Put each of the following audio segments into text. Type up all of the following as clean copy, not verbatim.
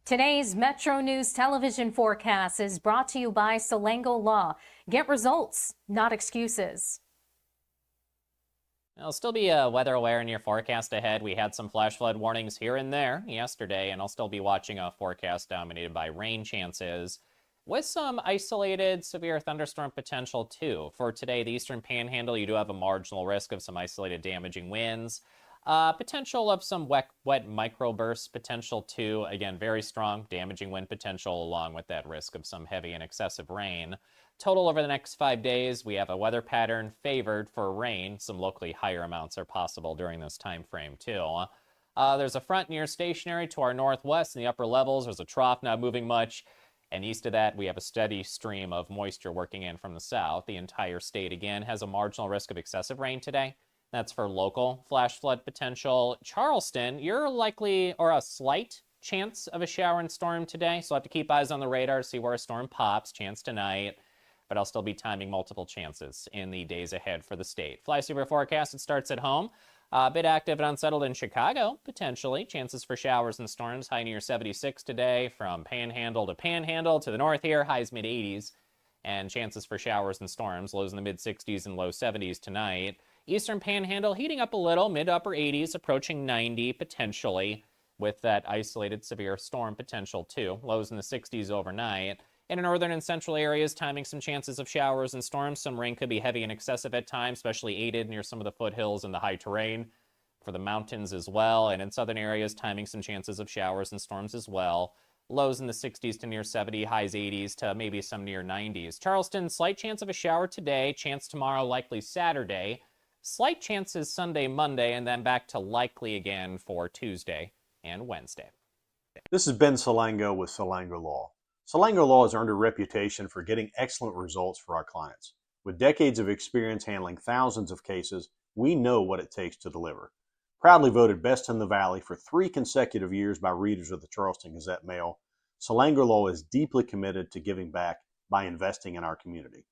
Today's Metro News television forecast is brought to you by Salango Law. Get results, not excuses. I'll still be weather aware in your forecast ahead. We had some flash flood warnings here and there yesterday, and I'll still be watching a forecast dominated by rain chances with some isolated severe thunderstorm potential too. For today, the Eastern Panhandle, you do have a marginal risk of some isolated damaging winds. Potential of some wet microbursts potential too. Again, very strong damaging wind potential along with that risk of some heavy and excessive rain. Total over the next 5 days, we have a weather pattern favored for rain. Some locally higher amounts are possible during this time frame too. There's a front near stationary to our northwest in the upper levels. There's a trough not moving much. And east of that, we have a steady stream of moisture working in from the south. The entire state, again, has a marginal risk of excessive rain today. That's for local flash flood potential. Charleston, you're likely, or a slight chance of a shower and storm today. So I'll have to keep eyes on the radar, see where a storm pops. Chance tonight. But I'll still be timing multiple chances in the days ahead for the state. Fly super forecast, it starts at home. A bit active and unsettled in Chicago, potentially. Chances for showers and storms, high near 76 today. From Panhandle to Panhandle to the north here, highs mid-80s. And chances for showers and storms, lows in the mid-60s and low 70s tonight. Eastern Panhandle heating up a little, mid-upper 80s, approaching 90 potentially, with that isolated severe storm potential too. Lows in the 60s overnight. In the northern and central areas, timing some chances of showers and storms. Some rain could be heavy and excessive at times, especially aided near some of the foothills and the high terrain for the mountains as well. And in southern areas, timing some chances of showers and storms as well. Lows in the 60s to near 70, highs 80s to maybe some near 90s. Charleston, slight chance of a shower today, chance tomorrow, likely Saturday. Slight chances Sunday, Monday, and then back to likely again for Tuesday and Wednesday. This is Ben Salango with Salango Law. Salango Law has earned a reputation for getting excellent results for our clients. With decades of experience handling thousands of cases, we know what it takes to deliver. Proudly voted best in the Valley for 3 consecutive years by readers of the Charleston Gazette-Mail, Salango Law is deeply committed to giving back by investing in our community.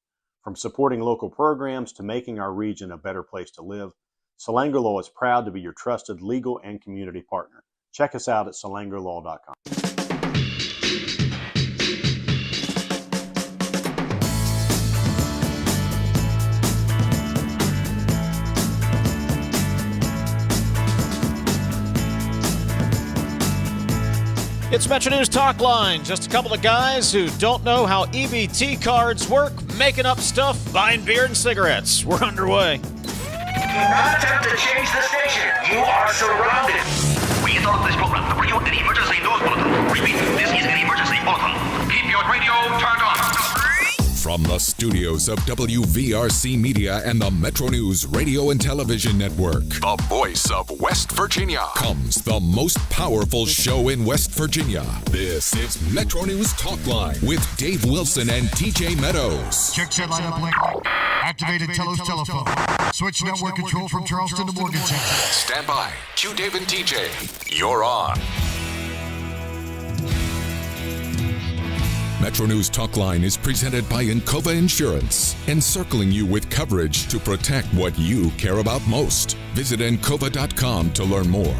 From supporting local programs to making our region a better place to live, Salango Law is proud to be your trusted legal and community partner. Check us out at salangolaw.com. It's MetroNews Talkline. Just a couple of guys who don't know how EBT cards work, making up stuff, buying beer and cigarettes. We're underway. Do not attempt to change the station. You are surrounded. We interrupt this program to bring you an emergency news bulletin. Repeat, this is an emergency bulletin. Keep your radio turned on. From the studios of WVRC Media and the MetroNews Radio and Television Network, the voice of West Virginia, comes the most powerful show in West Virginia. This is MetroNews Talkline with Dave Wilson and TJ Meadows. Check satellite uplink. Activated Telos telephone. Switch network control from Charleston to Morgantown. Stand by. Q Dave and TJ. You're on. MetroNews Talkline is presented by Encova Insurance, encircling you with coverage to protect what you care about most. Visit Encova.com to learn more.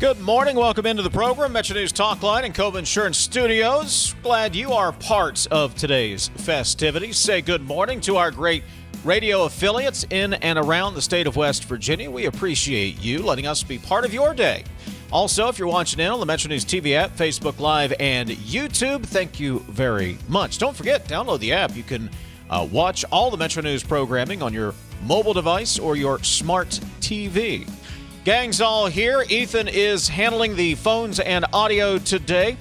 Good morning. Welcome into the program. MetroNews Talkline and Encova Insurance Studios. Glad you are part of today's festivities. Say good morning to our great radio affiliates in and around the state of West Virginia. We appreciate you letting us be part of your day. Also, if you're watching in on the Metro News TV app, Facebook Live, and YouTube, thank you very much. Don't forget, download the app. You can watch all the Metro News programming on your mobile device or your smart TV. Gang's all here. Ethan is handling the phones and audio today.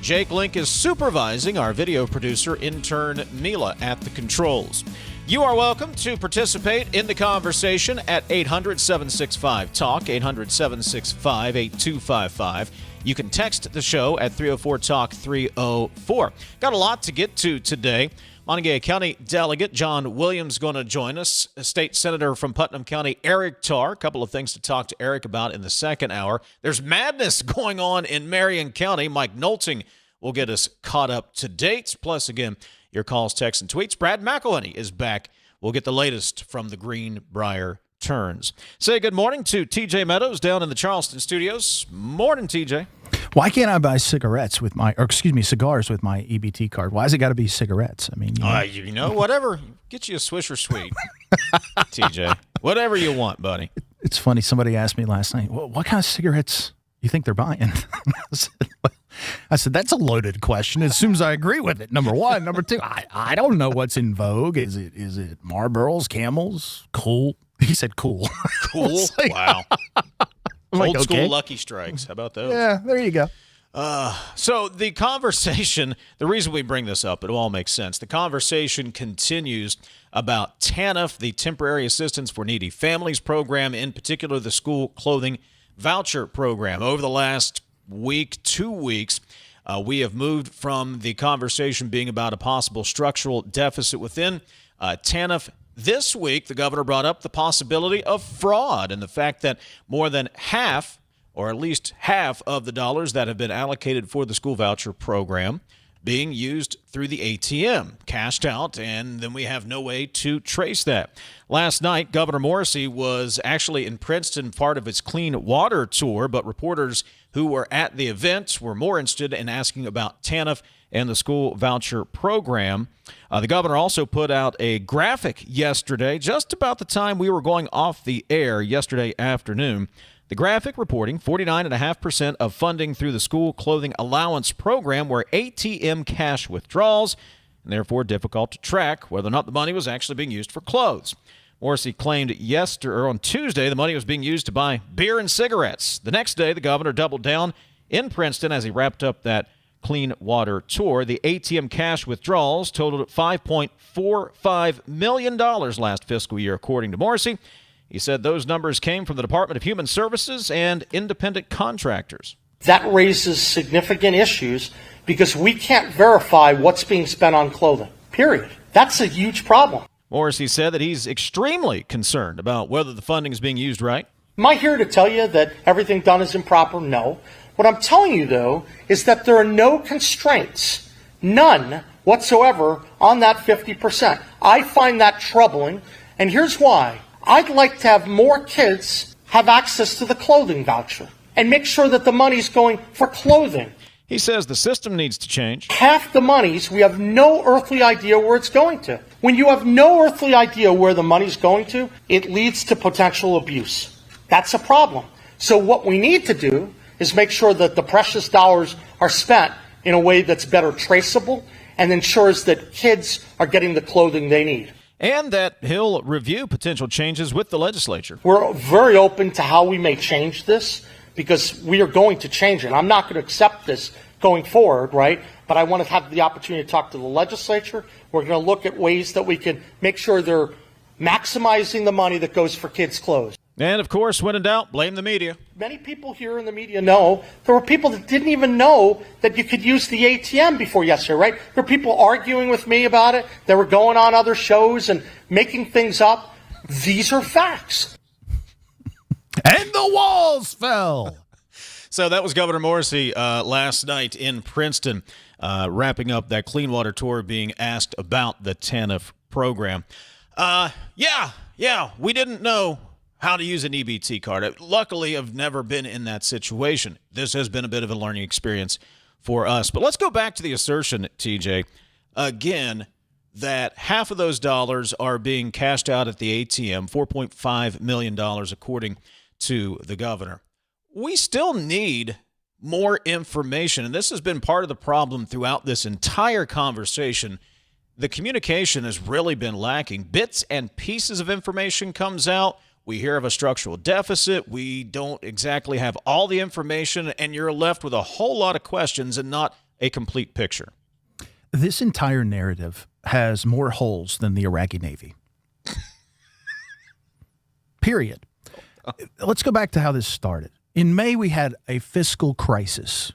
Jake Link is supervising our video producer, intern Mila, at the controls. You are welcome to participate in the conversation at 800-765-TALK, 800-765-8255. You can text the show at 304-TALK-304. Got a lot to get to today. Montague County Delegate John Williams going to join us. State Senator from Putnam County, Eric Tarr. A couple of things to talk to Eric about in the second hour. There's madness going on in Marion County. Mike Nolting will get us caught up to date. Plus, again, your calls, texts, and tweets. Brad McElhinny is back. We'll get the latest from the Greenbrier Turns. Say good morning to TJ Meadows down in the Charleston studios. Morning, TJ. Why can't I buy cigars with my EBT card? Why has it got to be cigarettes? I mean, whatever. Get you a Swisher Sweet, TJ. Whatever you want, buddy. It's funny. Somebody asked me last night, well, what kind of cigarettes you think they're buying? I said, that's a loaded question. As soon as I agree with it, number one. Number two, I don't know what's in vogue. Is it Marlboros, Camels, Cool? He said cool. Cool? Wow. Like, Old school okay. Lucky Strikes. How about those? Yeah, there you go. So the conversation, the reason we bring this up, it all makes sense. The conversation continues about TANF, the Temporary Assistance for Needy Families program, in particular the school clothing voucher program. Over the last week, 2 weeks, we have moved from the conversation being about a possible structural deficit within TANF. This week, the governor brought up the possibility of fraud and the fact that more than half, or at least half, of the dollars that have been allocated for the school voucher program being used through the ATM, cashed out, and then we have no way to trace that. Last night, Governor Morrissey was actually in Princeton, part of its clean water tour, but reporters who were at the event were more interested in asking about TANF and the school voucher program. The governor also put out a graphic yesterday, just about the time we were going off the air yesterday afternoon. The graphic reporting 49.5% of funding through the school clothing allowance program were ATM cash withdrawals, and therefore difficult to track whether or not the money was actually being used for clothes. Morrissey claimed on Tuesday the money was being used to buy beer and cigarettes. The next day, the governor doubled down in Princeton as he wrapped up that clean water tour. The ATM cash withdrawals totaled $5.45 million last fiscal year, according to Morrissey. He said those numbers came from the Department of Human Services and independent contractors. That raises significant issues because we can't verify what's being spent on clothing, period. That's a huge problem. Morrissey said that he's extremely concerned about whether the funding is being used right. Am I here to tell you that everything done is improper? No. What I'm telling you, though, is that there are no constraints, none whatsoever, on that 50%. I find that troubling, and here's why. I'd like to have more kids have access to the clothing voucher and make sure that the money's going for clothing. He says the system needs to change. Half the monies, we have no earthly idea where it's going to. When you have no earthly idea where the money's going to, it leads to potential abuse. That's a problem. So what we need to do is make sure that the precious dollars are spent in a way that's better traceable and ensures that kids are getting the clothing they need. And that he'll review potential changes with the legislature. We're very open to how we may change this because we are going to change it. I'm not going to accept this going forward, right? But I want to have the opportunity to talk to the legislature. We're going to look at ways that we can make sure they're maximizing the money that goes for kids' clothes. And, of course, when in doubt, blame the media. Many people here in the media know there were people that didn't even know that you could use the ATM before yesterday, right? There were people arguing with me about it. They were going on other shows and making things up. These are facts. And the walls fell. So that was Governor Morrissey last night in Princeton, wrapping up that clean water tour, being asked about the TANF program. We didn't know how to use an EBT card. Luckily, I've never been in that situation. This has been a bit of a learning experience for us. But let's go back to the assertion, TJ, again, that half of those dollars are being cashed out at the ATM, $4.5 million, according to the governor. We still need more information, and this has been part of the problem throughout this entire conversation. The communication has really been lacking. Bits and pieces of information comes out. We hear of a structural deficit. We don't exactly have all the information, and you're left with a whole lot of questions and not a complete picture. This entire narrative has more holes than the Iraqi Navy. Period. Let's go back to how this started. In May, we had a fiscal crisis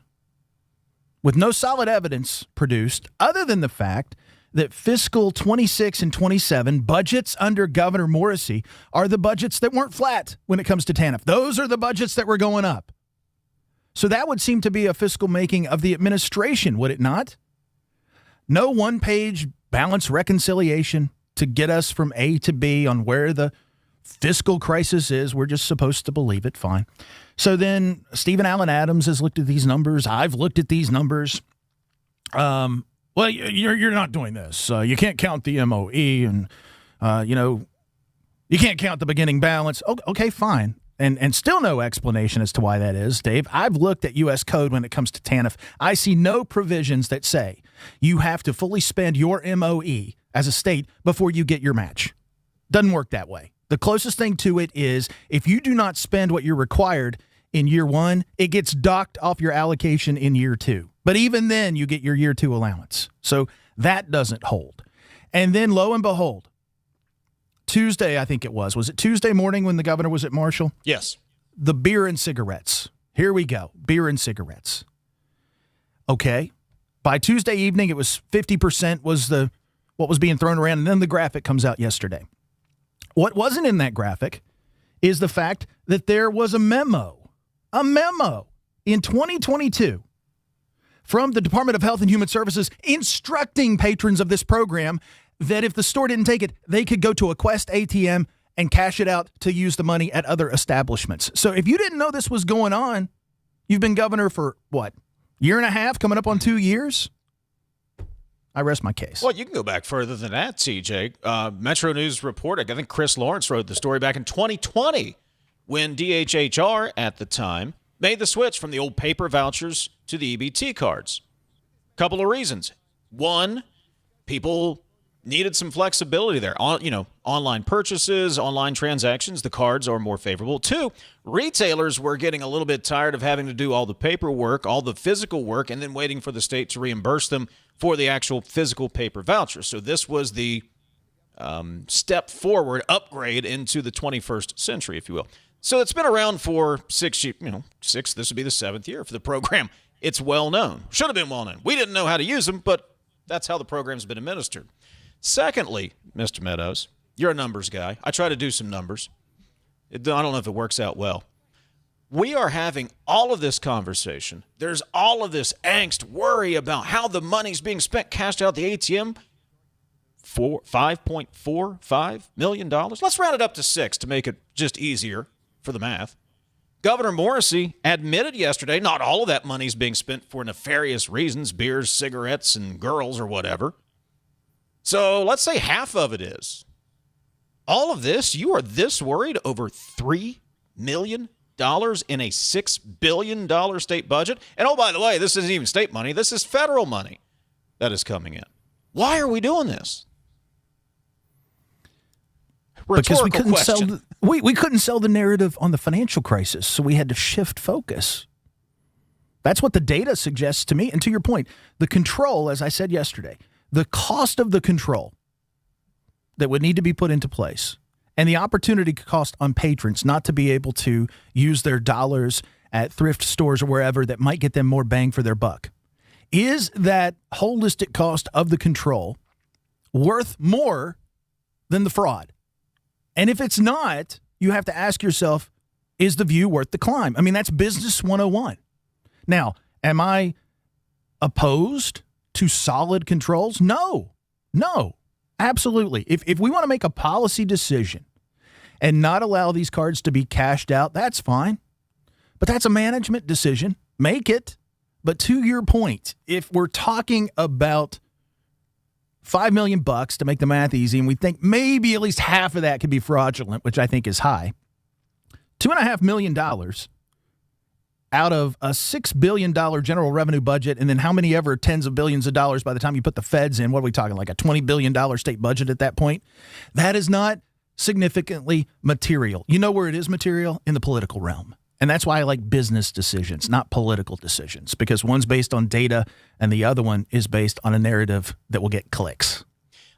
with no solid evidence produced other than the fact that fiscal 26 and 27 budgets under Governor Morrissey are the budgets that weren't flat when it comes to TANF. Those are the budgets that were going up. So that would seem to be a fiscal making of the administration, would it not? No one-page balance reconciliation to get us from A to B on where the fiscal crisis is. We're just supposed to believe it. Fine. So then Stephen Allen Adams has looked at these numbers. I've looked at these numbers. Well, you're not doing this. You can't count the MOE and, you can't count the beginning balance. Okay, fine. And still no explanation as to why that is, Dave. I've looked at U.S. code when it comes to TANF. I see no provisions that say you have to fully spend your MOE as a state before you get your match. Doesn't work that way. The closest thing to it is if you do not spend what you're required in year one, it gets docked off your allocation in year two. But even then, you get your year two allowance. So that doesn't hold. And then lo and behold, Tuesday, I think it was it Tuesday morning when the governor was at Marshall? Yes. The beer and cigarettes. Here we go. Beer and cigarettes. Okay. By Tuesday evening, it was 50% was what was being thrown around, and then the graphic comes out yesterday. What wasn't in that graphic is the fact that there was a memo in 2022 from the Department of Health and Human Services instructing patrons of this program that if the store didn't take it, they could go to a Quest ATM and cash it out to use the money at other establishments. So if you didn't know this was going on, you've been governor for, year and a half, coming up on 2 years? I rest my case. Well, you can go back further than that, TJ. Metro News reported, I think Chris Lawrence wrote the story back in 2020 when DHHR at the time made the switch from the old paper vouchers to the EBT cards. Couple of reasons. One, people needed some flexibility there. Online purchases, online transactions, the cards are more favorable. Two, retailers were getting a little bit tired of having to do all the paperwork, all the physical work, and then waiting for the state to reimburse them for the actual physical paper voucher. So this was the step forward, upgrade into the 21st century, if you will. So it's been around for this would be the 7th year for the program. It's well known. Should have been well known. We didn't know how to use them, but that's how the program's been administered. Secondly, Mr. Meadows, you're a numbers guy. I try to do some numbers. I don't know if it works out well. We are having all of this conversation. There's all of this angst, worry about how the money's being spent, cashed out the ATM. $5.45 million. Let's round it up to 6 to make it just easier for the math. Governor Morrissey admitted yesterday not all of that money's being spent for nefarious reasons, beers, cigarettes, and girls or whatever. So let's say half of it is. All of this, you are this worried over $3 million in a $6 billion state budget? And oh, by the way, this isn't even state money. This is federal money that is coming in. Why are we doing this? Because we couldn't question. we couldn't sell the narrative on the financial crisis, so we had to shift focus. That's what the data suggests to me. And to your point, the control, as I said yesterday, the cost of the control that would need to be put into place and the opportunity cost on patrons not to be able to use their dollars at thrift stores or wherever that might get them more bang for their buck. Is that holistic cost of the control worth more than the fraud? And if it's not, you have to ask yourself, is the view worth the climb? I mean, that's business 101. Now, am I opposed to solid controls? No, absolutely. If we want to make a policy decision and not allow these cards to be cashed out, that's fine. But that's a management decision. Make it. But to your point, if we're talking about $5 million to make the math easy, and we think maybe at least half of that could be fraudulent, which I think is high, $2.5 million out of a $6 billion general revenue budget, and then how many ever tens of billions of dollars by the time you put the feds in? What are we talking, like a $20 billion state budget at that point? That is not significantly material. You know where it is material? In the political realm. And that's why I like business decisions, not political decisions, because one's based on data and the other one is based on a narrative that will get clicks.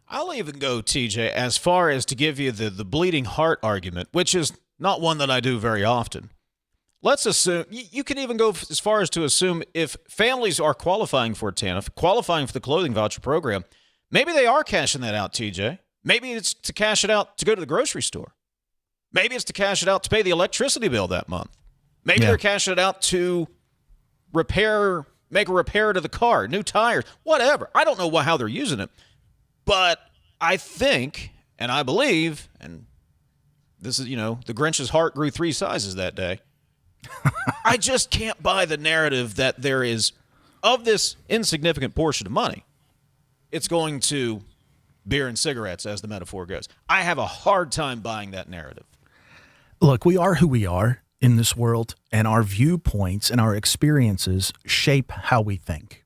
I'll even go, TJ, as far as to give you the bleeding heart argument, which is not one that I do very often. Let's assume, you can even go as far as to assume if families are qualifying for TANF, qualifying for the clothing voucher program, maybe they are cashing that out, TJ. Maybe it's to cash it out to go to the grocery store. Maybe it's to cash it out to pay the electricity bill that month. Maybe they're cashing it out to make a repair to the car, new tires, whatever. I don't know how they're using it. But I think, and I believe, and This is, the Grinch's heart grew 3 sizes that day. I just can't buy the narrative that there is, of this insignificant portion of money, it's going to beer and cigarettes, as the metaphor goes. I have a hard time buying that narrative. Look, we are who we are in this world, and our viewpoints and our experiences shape how we think.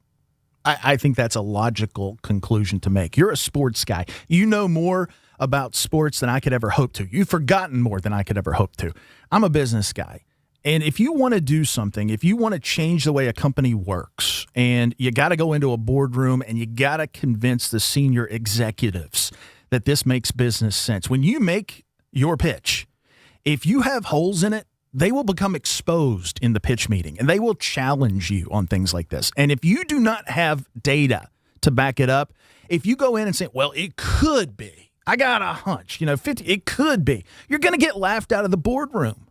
I think that's a logical conclusion to make. You're a sports guy. You know more about sports than I could ever hope to. You've forgotten more than I could ever hope to. I'm a business guy. And if you want to do something, if you want to change the way a company works, and you got to go into a boardroom and you got to convince the senior executives that this makes business sense. When you make your pitch, if you have holes in it, they will become exposed in the pitch meeting, and they will challenge you on things like this. And if you do not have data to back it up, if you go in and say, well, it could be, I got a hunch, 50, it could be, you're going to get laughed out of the boardroom.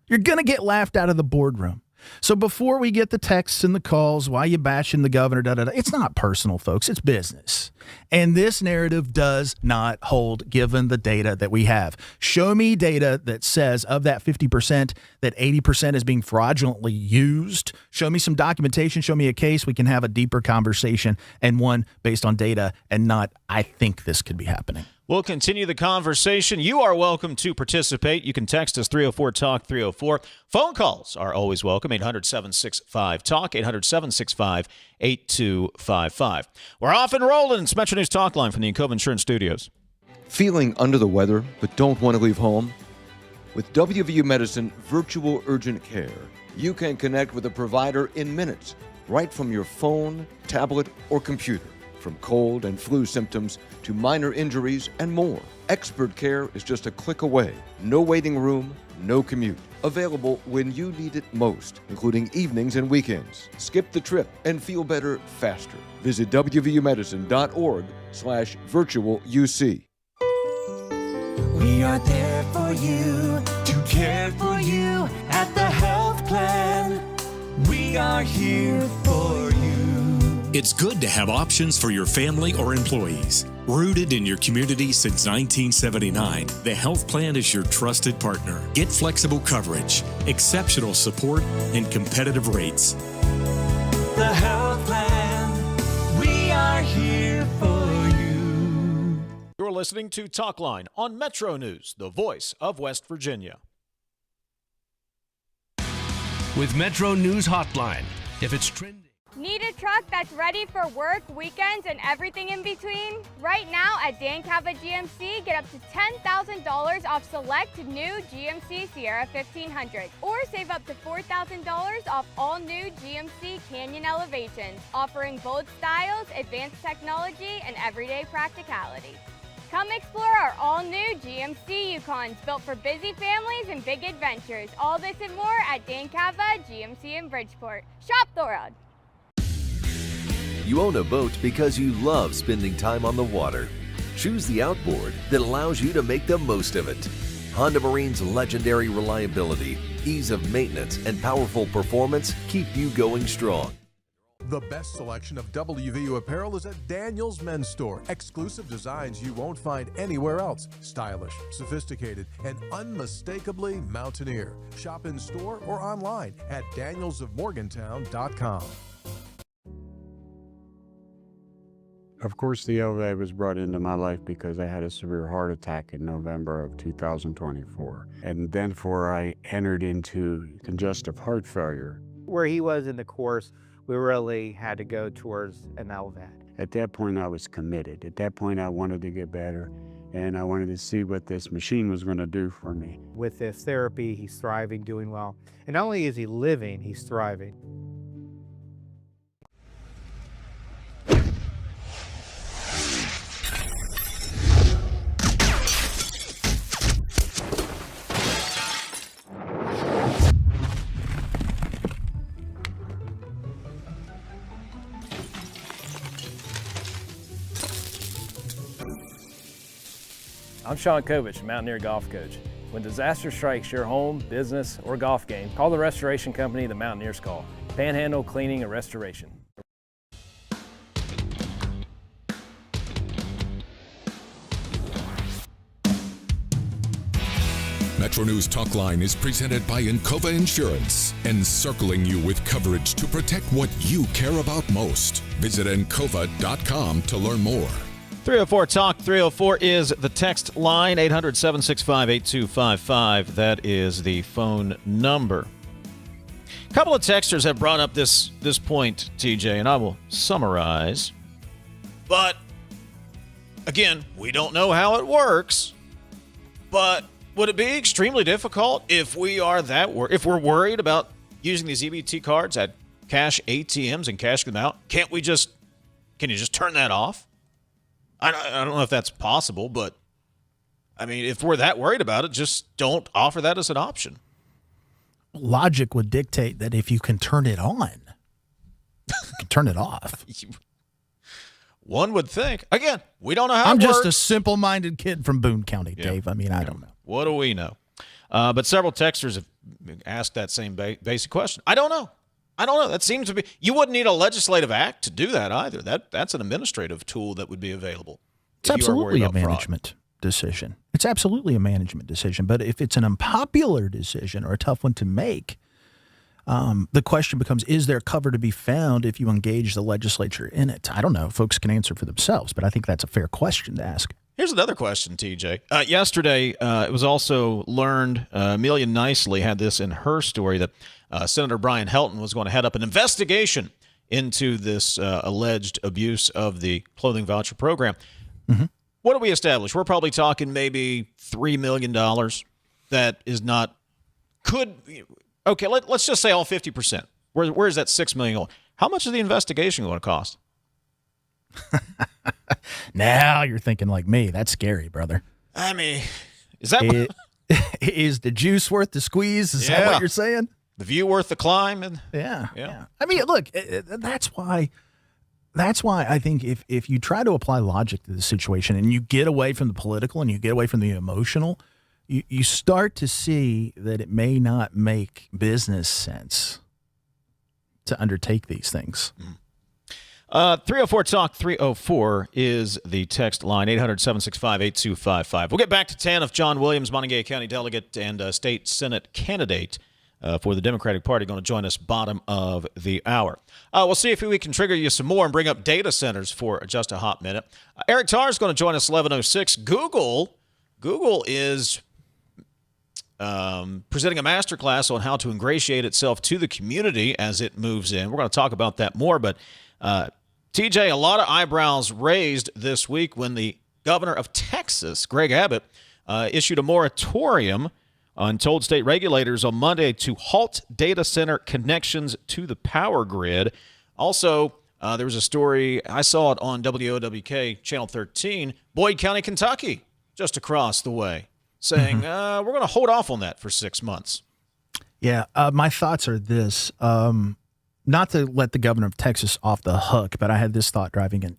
You're going to get laughed out of the boardroom. So before we get the texts and the calls, why you bashing the governor, it's not personal, folks. It's business. And this narrative does not hold given the data that we have. Show me data that says of that 50%, that 80% is being fraudulently used. Show me some documentation. Show me a case. We can have a deeper conversation, and one based on data and not, I think this could be happening. We'll continue the conversation. You are welcome to participate. You can text us 304-TALK-304. Phone calls are always welcome, 800-765-TALK, 800-765-8255. We're off and rolling. It's MetroNews Talkline from the Cove Insurance Studios. Feeling under the weather but don't want to leave home? With WVU Medicine Virtual Urgent Care, you can connect with a provider in minutes, right from your phone, tablet, or computer. From cold and flu symptoms to minor injuries and more. Expert care is just a click away. No waiting room, no commute. Available when you need it most, including evenings and weekends. Skip the trip and feel better faster. Visit wvumedicine.org/virtualuc. We are there for you, to care for you at the health plan. We are here for you. It's good to have options for your family or employees. Rooted in your community since 1979, the health plan is your trusted partner. Get flexible coverage, exceptional support, and competitive rates. The health plan, we are here for you. You're listening to Talkline on Metro News, the voice of West Virginia. With Metro News Hotline, if it's trending. Need a truck that's ready for work, weekends, and everything in between? Right now at Dan Cava GMC, get up to $10,000 off select new GMC Sierra 1500, or save up to $4,000 off all new GMC Canyon Elevations, offering bold styles, advanced technology, and everyday practicality. Come explore our all-new GMC Yukons, built for busy families and big adventures. All this and more at Dan Cava GMC in Bridgeport. Shop Thorod. You own a boat because you love spending time on the water. Choose the outboard that allows you to make the most of it. Honda Marine's legendary reliability, ease of maintenance, and powerful performance keep you going strong. The best selection of WVU apparel is at Daniel's Men's Store. Exclusive designs you won't find anywhere else. Stylish, sophisticated, and unmistakably mountaineer. Shop in store or online at danielsofmorgantown.com. Of course, the LVA was brought into my life because I had a severe heart attack in November of 2024. And then I entered into congestive heart failure. Where he was in the course, we really had to go towards an LVAD. At that point, I was committed. At that point, I wanted to get better, and I wanted to see what this machine was going to do for me. With this therapy, he's thriving, doing well. And not only is he living, he's thriving. I'm Sean Kovich, Mountaineer Golf Coach. When disaster strikes your home, business, or golf game, call the restoration company the Mountaineers call. Panhandle Cleaning and Restoration. MetroNews Talkline is presented by Encova Insurance, encircling you with coverage to protect what you care about most. Visit Encova.com to learn more. 304 Talk 304 is the text line, 800-765-8255. That is the phone number. A couple of texters have brought up this point, TJ, and I will summarize. But, again, we don't know how it works. But would it be extremely difficult if if we're worried about using these EBT cards at cash ATMs and cashing them out? Can you just turn that off? I don't know if that's possible, but I mean, if we're that worried about it, just don't offer that as an option. Logic would dictate that if you can turn it on, you can turn it off. One would think. Again, we don't know how I'm it just works. a simple-minded kid from Boone County, Dave. I mean, I don't know. What do we know? But several texters have asked that same basic question. I don't know. That seems to be. You wouldn't need a legislative act to do that either. That's an administrative tool that would be available. It's absolutely a management decision. It's absolutely a management decision. But if it's an unpopular decision or a tough one to make, the question becomes, is there cover to be found if you engage the legislature in it? I don't know. Folks can answer for themselves, but I think that's a fair question to ask. Here's another question, TJ. Yesterday, it was also learned, Amelia Nicely had this in her story, that Senator Brian Helton was going to head up an investigation into this alleged abuse of the clothing voucher program. Mm-hmm. What do we establish? We're probably talking maybe $3 million that is not – okay, let's just say all 50%. Where is that $6 million going? How much is the investigation going to cost? Now you're thinking like me. That's scary, brother. I mean, is that is the juice worth the squeeze? Is that what you're saying? The view worth the climb? And yeah. I mean, look, that's why I think if you try to apply logic to the situation and you get away from the political and you get away from the emotional, you start to see that it may not make business sense to undertake these things. 304 Talk 304 is the text line, 800-765-8255. We'll get back to TANF. John Williams, Montague County delegate and state Senate candidate for the Democratic Party, going to join us bottom of the hour. We'll see if we can trigger you some more and bring up data centers for just a hot minute. Eric Tarr is going to join us 11:06. Google is presenting a masterclass on how to ingratiate itself to the community as it moves in. We're going to talk about that more, but TJ, a lot of eyebrows raised this week when the governor of Texas, Greg Abbott, issued a moratorium and told state regulators on Monday to halt data center connections to the power grid. Also, there was a story, I saw it on WOWK Channel 13, Boyd County, Kentucky, just across the way, saying, we're going to hold off on that for 6 months. Yeah, my thoughts are this. Not to let the governor of Texas off the hook, but I had this thought driving in.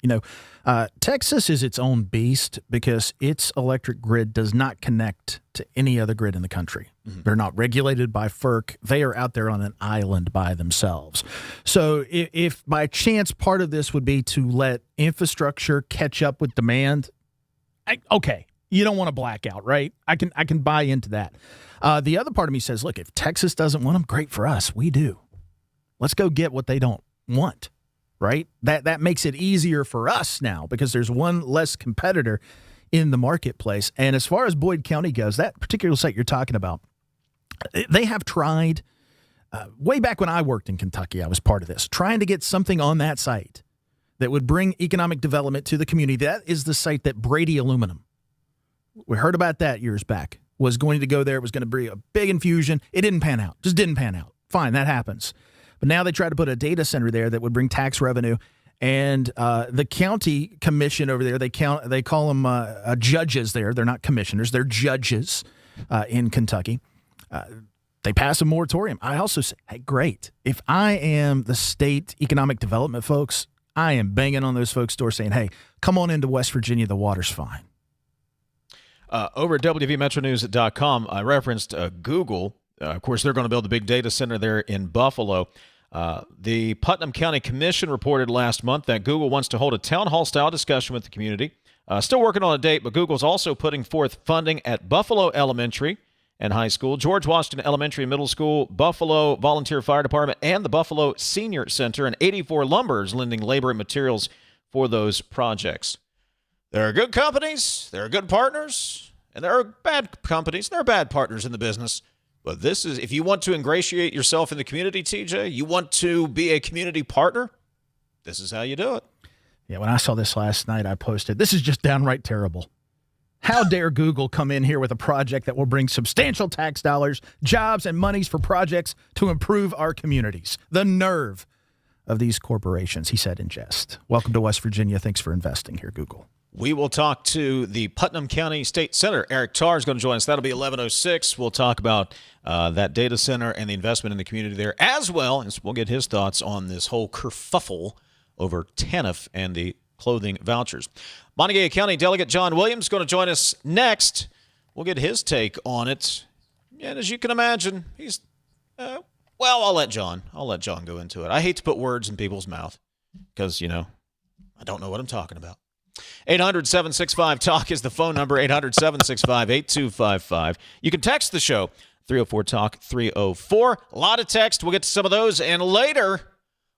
Texas is its own beast because its electric grid does not connect to any other grid in the country. Mm-hmm. They're not regulated by FERC. They are out there on an island by themselves. So if by chance part of this would be to let infrastructure catch up with demand, okay, you don't want to black out, right? I can buy into that. The other part of me says, look, if Texas doesn't want them, great for us. We do. Let's go get what they don't want, right? That makes it easier for us now because there's one less competitor in the marketplace. And as far as Boyd County goes, that particular site you're talking about, they have tried, way back when I worked in Kentucky, I was part of this, trying to get something on that site that would bring economic development to the community. That is the site that Brady Aluminum, we heard about that years back, was going to go there. It was going to bring a big infusion. It didn't pan out. Just didn't pan out. Fine, that happens. But now they try to put a data center there that would bring tax revenue, and the county commission over there, they call them judges there. They're not commissioners. They're judges in Kentucky. They pass a moratorium. I also say, hey, great. If I am the state economic development folks, I am banging on those folks' doors saying, hey, come on into West Virginia. The water's fine. Over at WVMetroNews.com, I referenced Google. Of course, they're going to build a big data center there in Buffalo. The Putnam County Commission reported last month that Google wants to hold a town hall-style discussion with the community. Still working on a date, but Google's also putting forth funding at Buffalo Elementary and High School, George Washington Elementary and Middle School, Buffalo Volunteer Fire Department, and the Buffalo Senior Center, and 84 Lumber is lending labor and materials for those projects. There are good companies, there are good partners, and there are bad companies, there are bad partners in the business. But this is, if you want to ingratiate yourself in the community, TJ, you want to be a community partner, this is how you do it. Yeah, when I saw this last night, I posted, this is just downright terrible. How dare Google come in here with a project that will bring substantial tax dollars, jobs, and monies for projects to improve our communities? The nerve of these corporations, he said in jest. Welcome to West Virginia. Thanks for investing here, Google. We will talk to the Putnam County State Senator. Eric Tarr is going to join us. That'll be 11:06. We'll talk about that data center and the investment in the community there, as well as we'll get his thoughts on this whole kerfuffle over TANF and the clothing vouchers. Montague County Delegate John Williams is going to join us next. We'll get his take on it. And as you can imagine, he's, well, I'll let John go into it. I hate to put words in people's mouth because, I don't know what I'm talking about. 800-765-TALK is the phone number, 800-765-8255. You can text the show, 304-TALK-304. A lot of text. We'll get to some of those. And later,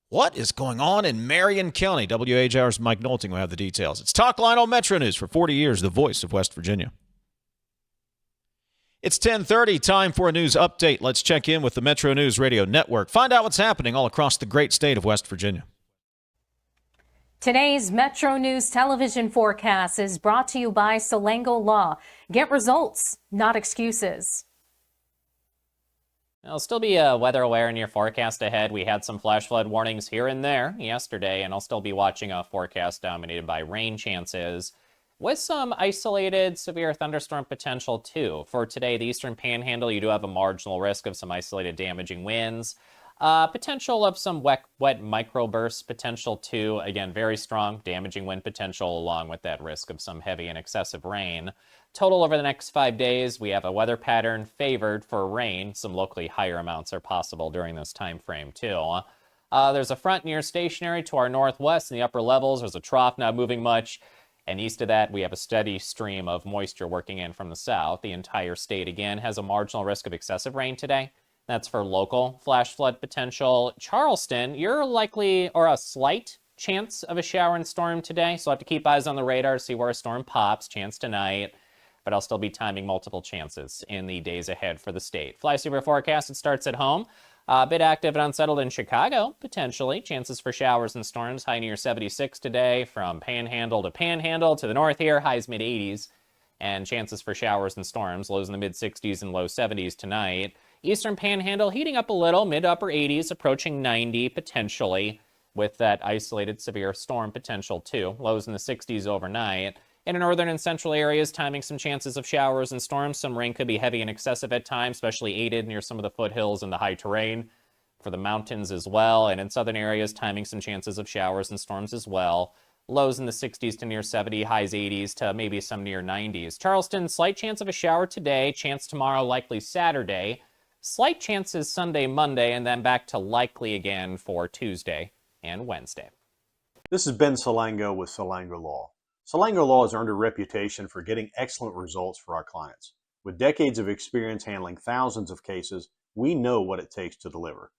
what is going on in Marion County? WHR's Mike Nolting will have the details. It's Talkline on Metro News for 40 years, the voice of West Virginia. It's 10:30, time for a news update. Let's check in with the Metro News Radio Network. Find out what's happening all across the great state of West Virginia. Today's Metro News television forecast is brought to you by Salango Law. Get results, not excuses. I'll still be weather aware in your forecast ahead. We had some flash flood warnings here and there yesterday, and I'll still be watching a forecast dominated by rain chances with some isolated severe thunderstorm potential too. For today, the Eastern Panhandle, you do have a marginal risk of some isolated damaging winds. Potential of some wet microbursts potential too. Again, very strong damaging wind potential along with that risk of some heavy and excessive rain. Total over the next 5 days, we have a weather pattern favored for rain. Some locally higher amounts are possible during this time frame too. There's a front near stationary to our northwest in the upper levels. There's a trough not moving much. And east of that, we have a steady stream of moisture working in from the south. The entire state, again, has a marginal risk of excessive rain today. That's for local flash flood potential. Charleston, you're likely or a slight chance of a shower and storm today. So I'll have to keep eyes on the radar, see where a storm pops. Chance tonight. But I'll still be timing multiple chances in the days ahead for the state. Fly Super forecast, it starts at home. A bit active and unsettled in Chicago, potentially. Chances for showers and storms, high near 76 today. From Panhandle to the north here, highs mid-80s. And chances for showers and storms, lows in the mid-60s and low 70s tonight. Eastern Panhandle heating up a little, mid-upper 80s, approaching 90 potentially, with that isolated severe storm potential too. Lows in the 60s overnight. In the northern and central areas, timing some chances of showers and storms. Some rain could be heavy and excessive at times, especially aided near some of the foothills and the high terrain for the mountains as well. And in southern areas, timing some chances of showers and storms as well. Lows in the 60s to near 70, highs 80s to maybe some near 90s. Charleston, slight chance of a shower today, chance tomorrow, likely Saturday. Slight chances Sunday, Monday, and then back to likely again for Tuesday and Wednesday. This is Ben Salango with Salango Law. Salango Law has earned a reputation for getting excellent results for our clients. With decades of experience handling thousands of cases, we know what it takes to deliver.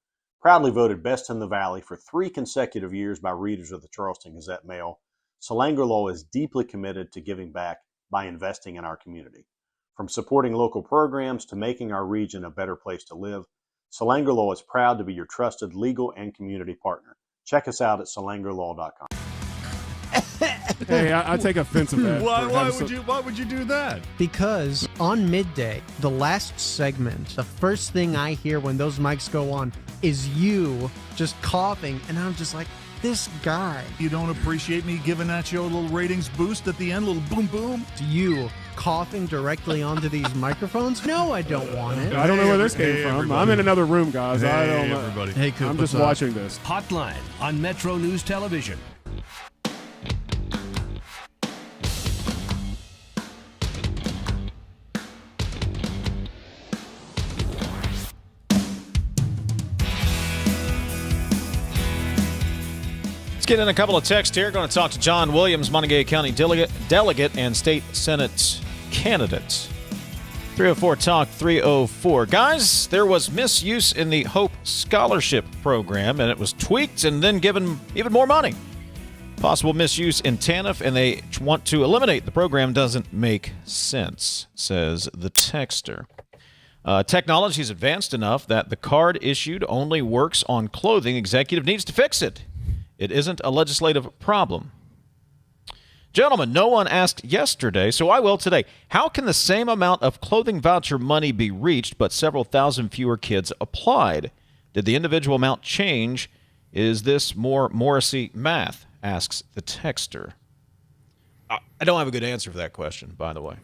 Proudly voted Best in the Valley for 3 consecutive years by readers of the Charleston Gazette-Mail, Salango Law is deeply committed to giving back by investing in our community. From supporting local programs to making our region a better place to live, Salango Law is proud to be your trusted legal and community partner. Check us out at salangolaw.com. Hey, I take offense to that. Why would you do that? Because on midday, the last segment, the first thing I hear when those mics go on is you just coughing, and I'm just like, this guy. You don't appreciate me giving that show a little ratings boost at the end, a little boom boom? You coughing directly onto these microphones? No, I don't want it. I don't know where this came from. Everybody. I'm in another room, guys. Hey, I don't know. everybody. Hey, Coop, I'm just what's up? watching this. Hotline on Metro News Television. Let's get in a couple of texts here. Going to talk to John Williams, Montague County delegate and state Senate candidate. 304 Talk 304. Guys, there was misuse in the Hope Scholarship Program, and it was tweaked and then given even more money. Possible misuse in TANF, and they want to eliminate the program. Doesn't make sense, says the texter. Technology is advanced enough that the card issued only works on clothing. Executive needs to fix it. It isn't a legislative problem. Gentlemen, no one asked yesterday, so I will today. How can the same amount of clothing voucher money be reached, but several thousand fewer kids applied? Did the individual amount change? Is this more Morrissey math? Asks the texter. I don't have a good answer for that question, by the way.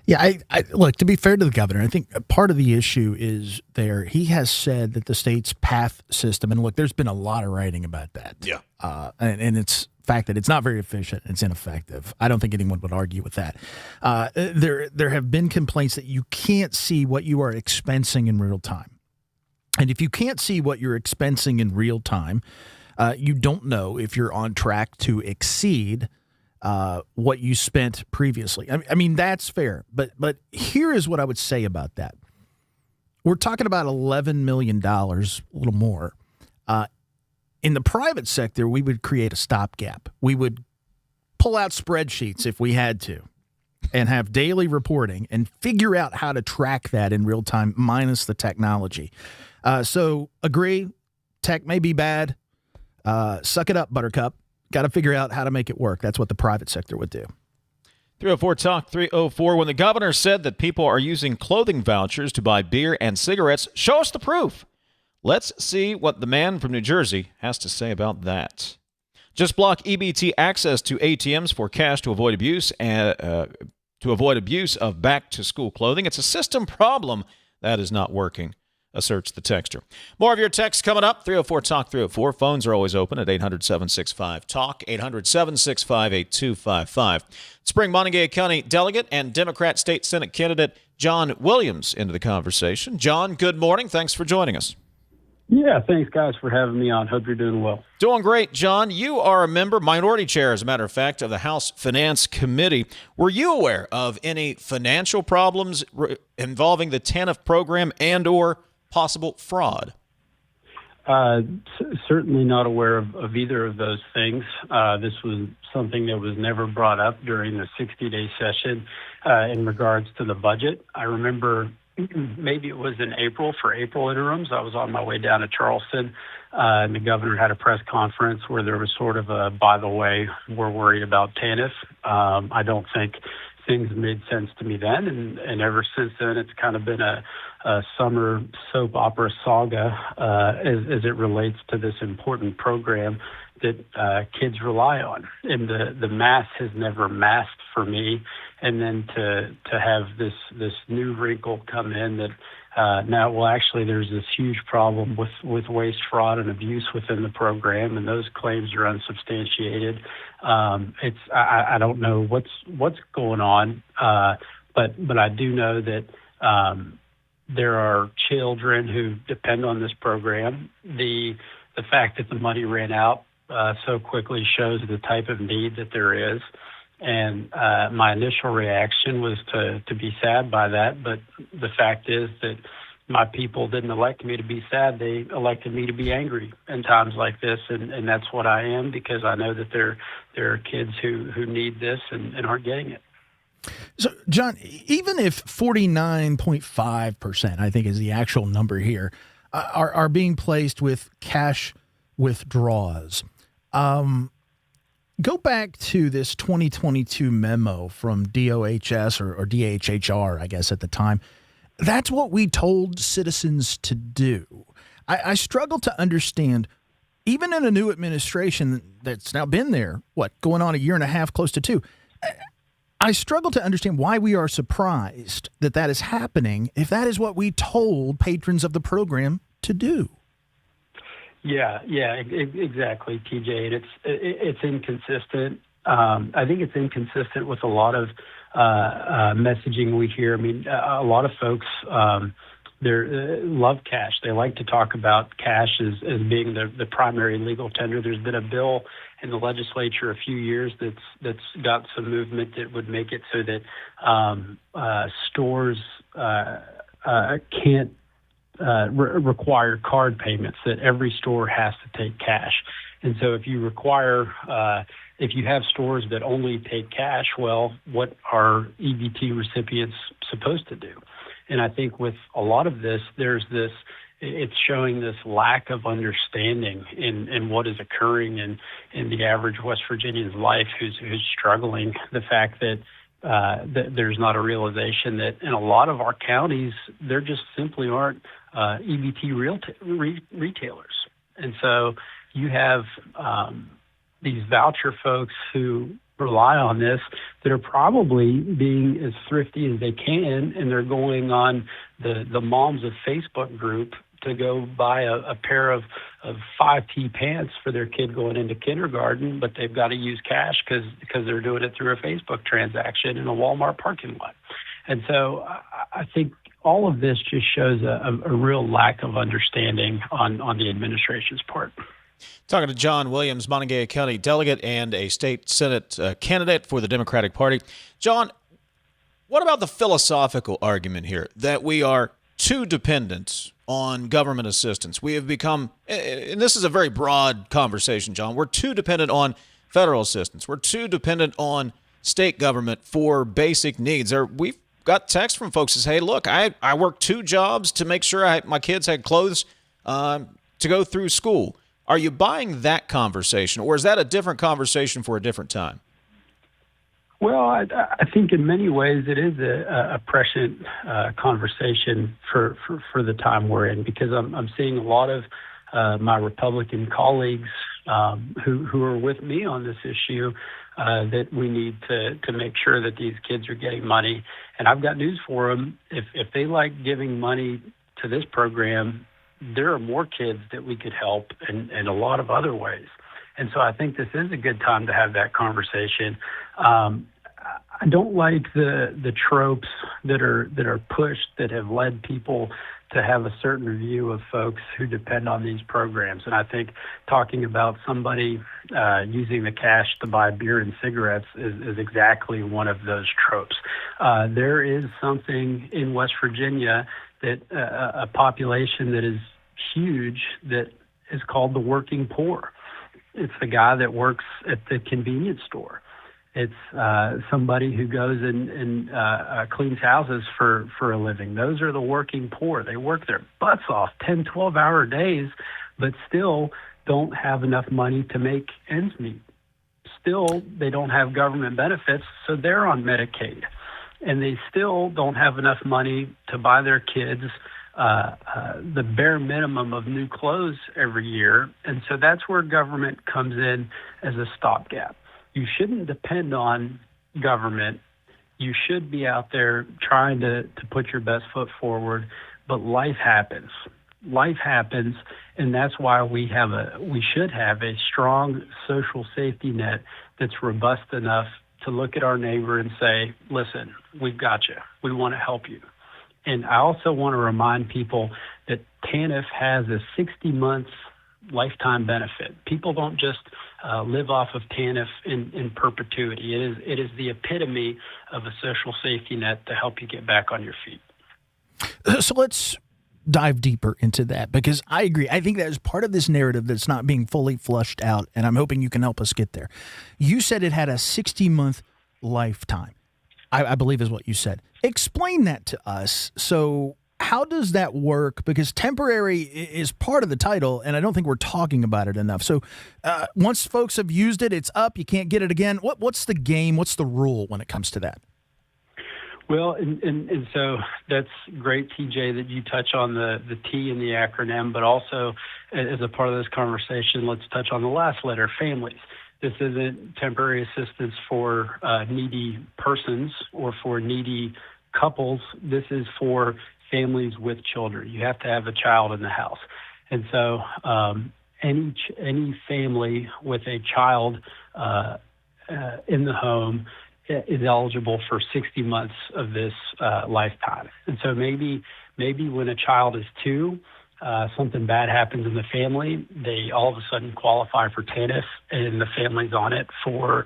Yeah, I look, to be fair to the governor, I think part of the issue is he has said that the state's PATH system, and look, there's been a lot of writing about that. Yeah. And it's fact that it's not very efficient. It's ineffective. I don't think anyone would argue with that. There have been complaints that you can't see what you are expensing in real time. And if you can't see what you're expensing in real time, you don't know if you're on track to exceed what you spent previously. I mean, that's fair. But here is what I would say about that. We're talking about $11 million, a little more. In the private sector, we would create a stopgap. We would pull out spreadsheets if we had to and have daily reporting and figure out how to track that in real time minus the technology. So agree, tech may be bad. Suck it up, Buttercup. Got to figure out how to make it work. That's what the private sector would do. 304 Talk 304. When the governor said that people are using clothing vouchers to buy beer and cigarettes, show us the proof. Let's see what the man from New Jersey has to say about that. Just block EBT access to ATMs for cash to avoid abuse of back-to-school clothing. It's a system problem that is not working, asserts the texter. More of your texts coming up. 304 Talk 304. Phones are always open at 800-765-TALK, 800-765-8255. Spring Montague County delegate and Democrat State Senate candidate John Williams into the conversation. John, good morning. Thanks for joining us. Yeah, thanks, guys, for having me on. Hope you're doing well. Doing great, John. You are a member, minority chair, as a matter of fact, of the House Finance Committee. Were you aware of any financial problems involving the TANF program and or possible fraud? Certainly not aware of either of those things. This was something that was never brought up during the 60-day session in regards to the budget. I remember maybe it was in April for April interims. I was on my way down to Charleston, and the governor had a press conference where there was sort of a, by the way, we're worried about TANF. I don't think things made sense to me then, and ever since then it's kind of been a summer soap opera saga as it relates to this important program that kids rely on. And the math has never masked for me. And then to have this new wrinkle come in that now, well, actually, there's this huge problem with waste, fraud, and abuse within the program, and those claims are unsubstantiated. I don't know what's going on, but I do know that there are children who depend on this program. The fact that the money ran out so quickly shows the type of need that there is. And my initial reaction was to be sad by that. But the fact is that my people didn't elect me to be sad. They elected me to be angry in times like this. And that's what I am, because I know that there are kids who need this and aren't getting it. So, John, even if 49.5%, I think is the actual number here, are being placed with cash withdrawals, go back to this 2022 memo from DOHS or DHHR, I guess, at the time. That's what we told citizens to do. I struggle to understand, even in a new administration that's now been there, going on a year and a half, close to 2, I struggle to understand why we are surprised that is happening if that is what we told patrons of the program to do. Yeah, exactly, TJ. And it's inconsistent. I think it's inconsistent with a lot of messaging we hear. I mean, a lot of folks love cash. They like to talk about cash as being the primary legal tender. There's been a bill in the legislature a few years that's got some movement that would make it so that stores can't require card payments, that every store has to take cash. And so if you have stores that only take cash, well, what are EBT recipients supposed to do? And I think with a lot of this, it's showing this lack of understanding in what is occurring in the average West Virginian's life who's struggling. The fact that there's not a realization that in a lot of our counties, there just simply aren't EBT retailers. And so you have these voucher folks who rely on this that are probably being as thrifty as they can, and they're going on the Moms of Facebook group to go buy a pair of 5T pants for their kid going into kindergarten, but they've got to use cash because they're doing it through a Facebook transaction in a Walmart parking lot. And so I think all of this just shows a real lack of understanding on the administration's part. Talking to John Williams, Montague County delegate and a state Senate candidate for the Democratic Party. John, what about the philosophical argument here that we are too dependent on government assistance? We have become, and this is a very broad conversation, John, we're too dependent on federal assistance. We're too dependent on state government for basic needs. We've got texts from folks that say, hey, look, I worked 2 jobs to make sure my kids had clothes to go through school. Are you buying that conversation, or is that a different conversation for a different time? Well, I think in many ways it is a prescient conversation for the time we're in, because I'm seeing a lot of my Republican colleagues who are with me on this issue that we need to make sure that these kids are getting money. And I've got news for them. If they like giving money to this program, there are more kids that we could help in a lot of other ways. And so I think this is a good time to have that conversation. I don't like the tropes that are pushed that have led people to have a certain view of folks who depend on these programs. And I think talking about somebody using the cash to buy beer and cigarettes is exactly one of those tropes. There is something in West Virginia that a population that is huge that is called the working poor. It's the guy that works at the convenience store. It's somebody who goes and cleans houses for a living. Those are the working poor. They work their butts off 10, 12-hour days, but still don't have enough money to make ends meet. Still, they don't have government benefits, so they're on Medicaid. And they still don't have enough money to buy their kids the bare minimum of new clothes every year. And so that's where government comes in as a stopgap. You shouldn't depend on government. You should be out there trying to put your best foot forward, but life happens. Life happens, and that's why we should have a strong social safety net that's robust enough to look at our neighbor and say, listen, we've got you. We want to help you. And I also want to remind people that TANF has a 60 months lifetime benefit. People don't just live off of TANF in perpetuity. It is the epitome of a social safety net to help you get back on your feet. So let's dive deeper into that, because I agree. I think that is part of this narrative that's not being fully flushed out, and I'm hoping you can help us get there. You said it had a 60-month lifetime, I believe is what you said. Explain that to us. So how does that work? Because temporary is part of the title, and I don't think we're talking about it enough. So once folks have used it, it's up. You can't get it again. What's the game? What's the rule when it comes to that? Well, and so that's great, TJ, that you touch on the T in the acronym, but also as a part of this conversation, let's touch on the last letter, families. This isn't temporary assistance for needy persons or for needy couples. This is for families with children. You have to have a child in the house. And so any family with a child in the home is eligible for 60 months of this lifetime. And so maybe when a child is 2, something bad happens in the family, they all of a sudden qualify for TANF, and the family's on it for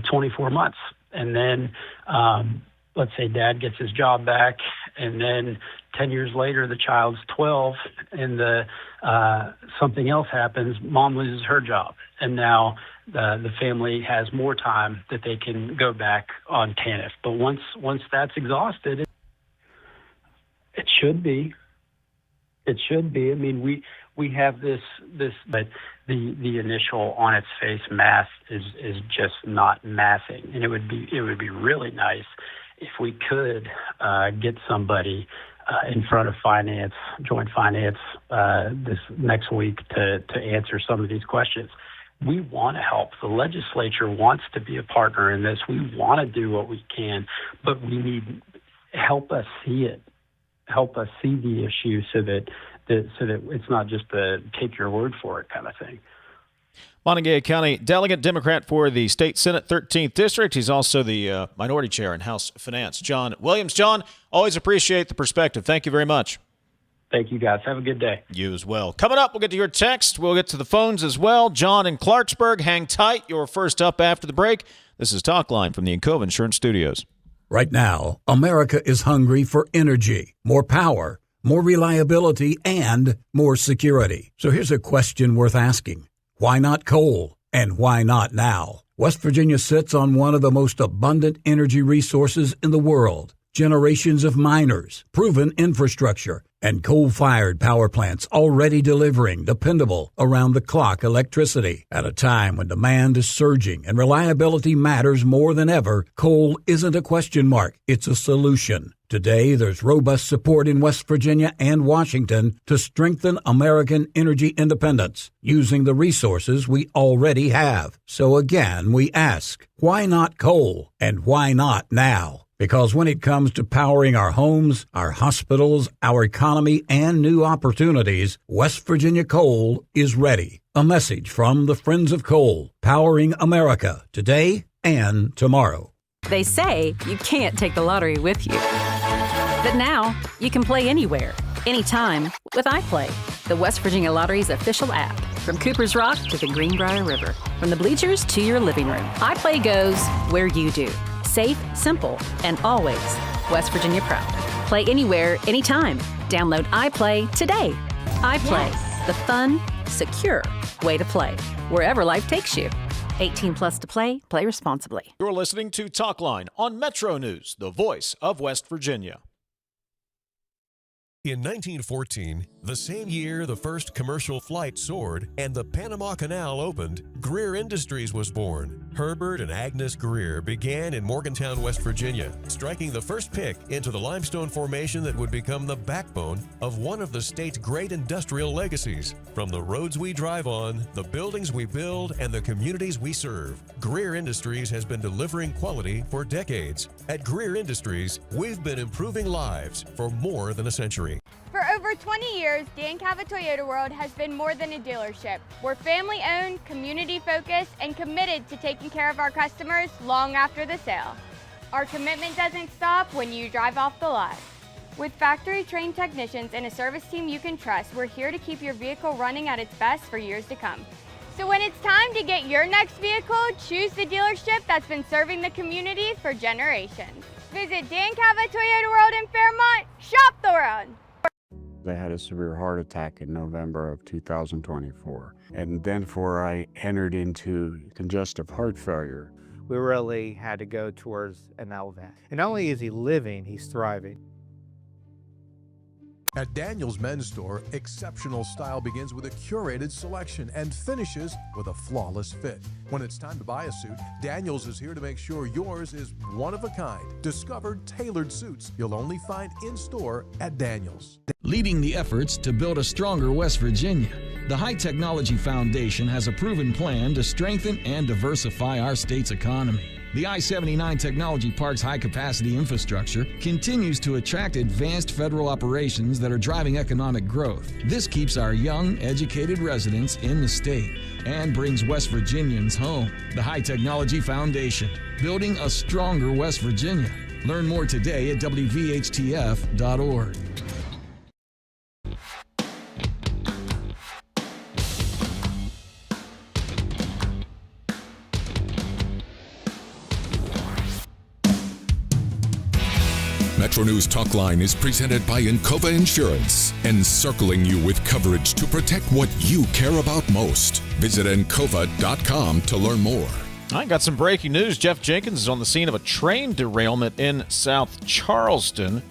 24 months. And then let's say dad gets his job back, and then 10 years later the child's 12, and something else happens, mom loses her job, and now the family has more time that they can go back on TANF. But once that's exhausted, it should be. It should be. I mean, we have this, but the initial on its face math is just not mathing, and it would be really nice if we could get somebody in front of joint finance, this next week to answer some of these questions. We want to help. The legislature wants to be a partner in this. We want to do what we can, but we need help us see it. Help us see the issue so that it's not just a take your word for it kind of thing. Montague County Delegate, Democrat for the State Senate 13th District. He's also the Minority Chair in House Finance. John Williams. John, always appreciate the perspective. Thank you very much. Thank you, guys. Have a good day. You as well. Coming up, we'll get to your text. We'll get to the phones as well. John in Clarksburg, hang tight. You're first up after the break. This is Talkline from the Encova Insurance Studios. Right now, America is hungry for energy, more power, more reliability, and more security. So here's a question worth asking. Why not coal? And why not now? West Virginia sits on one of the most abundant energy resources in the world. Generations of miners, proven infrastructure, and coal-fired power plants already delivering dependable, around-the-clock electricity. At a time when demand is surging and reliability matters more than ever, coal isn't a question mark, it's a solution. Today, there's robust support in West Virginia and Washington to strengthen American energy independence using the resources we already have. So again, we ask, why not coal? And why not now? Because when it comes to powering our homes, our hospitals, our economy, and new opportunities, West Virginia Coal is ready. A message from the Friends of Coal, powering America today and tomorrow. They say you can't take the lottery with you. But now you can play anywhere, anytime with iPlay, the West Virginia Lottery's official app. From Cooper's Rock to the Greenbrier River, from the bleachers to your living room, iPlay goes where you do. Safe, simple, and always West Virginia proud. Play anywhere, anytime. Download iPlay today. iPlay, the fun, secure way to play, wherever life takes you. 18 plus to play. Play responsibly. You're listening to Talkline on Metro News, the voice of West Virginia. In 1914, the same year the first commercial flight soared and the Panama Canal opened, Greer Industries was born. Herbert and Agnes Greer began in Morgantown, West Virginia, striking the first pick into the limestone formation that would become the backbone of one of the state's great industrial legacies. From the roads we drive on, the buildings we build, and the communities we serve, Greer Industries has been delivering quality for decades. At Greer Industries, we've been improving lives for more than a century. For over 20 years, Dan Cava Toyota World has been more than a dealership. We're family-owned, community-focused, and committed to taking care of our customers long after the sale. Our commitment doesn't stop when you drive off the lot. With factory-trained technicians and a service team you can trust, we're here to keep your vehicle running at its best for years to come. So when it's time to get your next vehicle, choose the dealership that's been serving the community for generations. Visit Dan Cava Toyota World in Fairmont. Shop the world! I had a severe heart attack in November of 2024. And then I entered into congestive heart failure. We really had to go towards an LVAD. And not only is he living, he's thriving. At Daniel's Men's Store, exceptional style begins with a curated selection and finishes with a flawless fit. When it's time to buy a suit, Daniel's is here to make sure yours is one of a kind. Discover tailored suits you'll only find in-store at Daniel's. Leading the efforts to build a stronger West Virginia, the High Technology Foundation has a proven plan to strengthen and diversify our state's economy. The I-79 Technology Park's high-capacity infrastructure continues to attract advanced federal operations that are driving economic growth. This keeps our young, educated residents in the state, and brings West Virginians home. The High Technology Foundation, building a stronger West Virginia. Learn more today at WVHTF.org. MetroNews Talkline is presented by Encova Insurance, encircling you with coverage to protect what you care about most. Visit Encova.com to learn more. I got some breaking news. Jeff Jenkins is on the scene of a train derailment in South Charleston,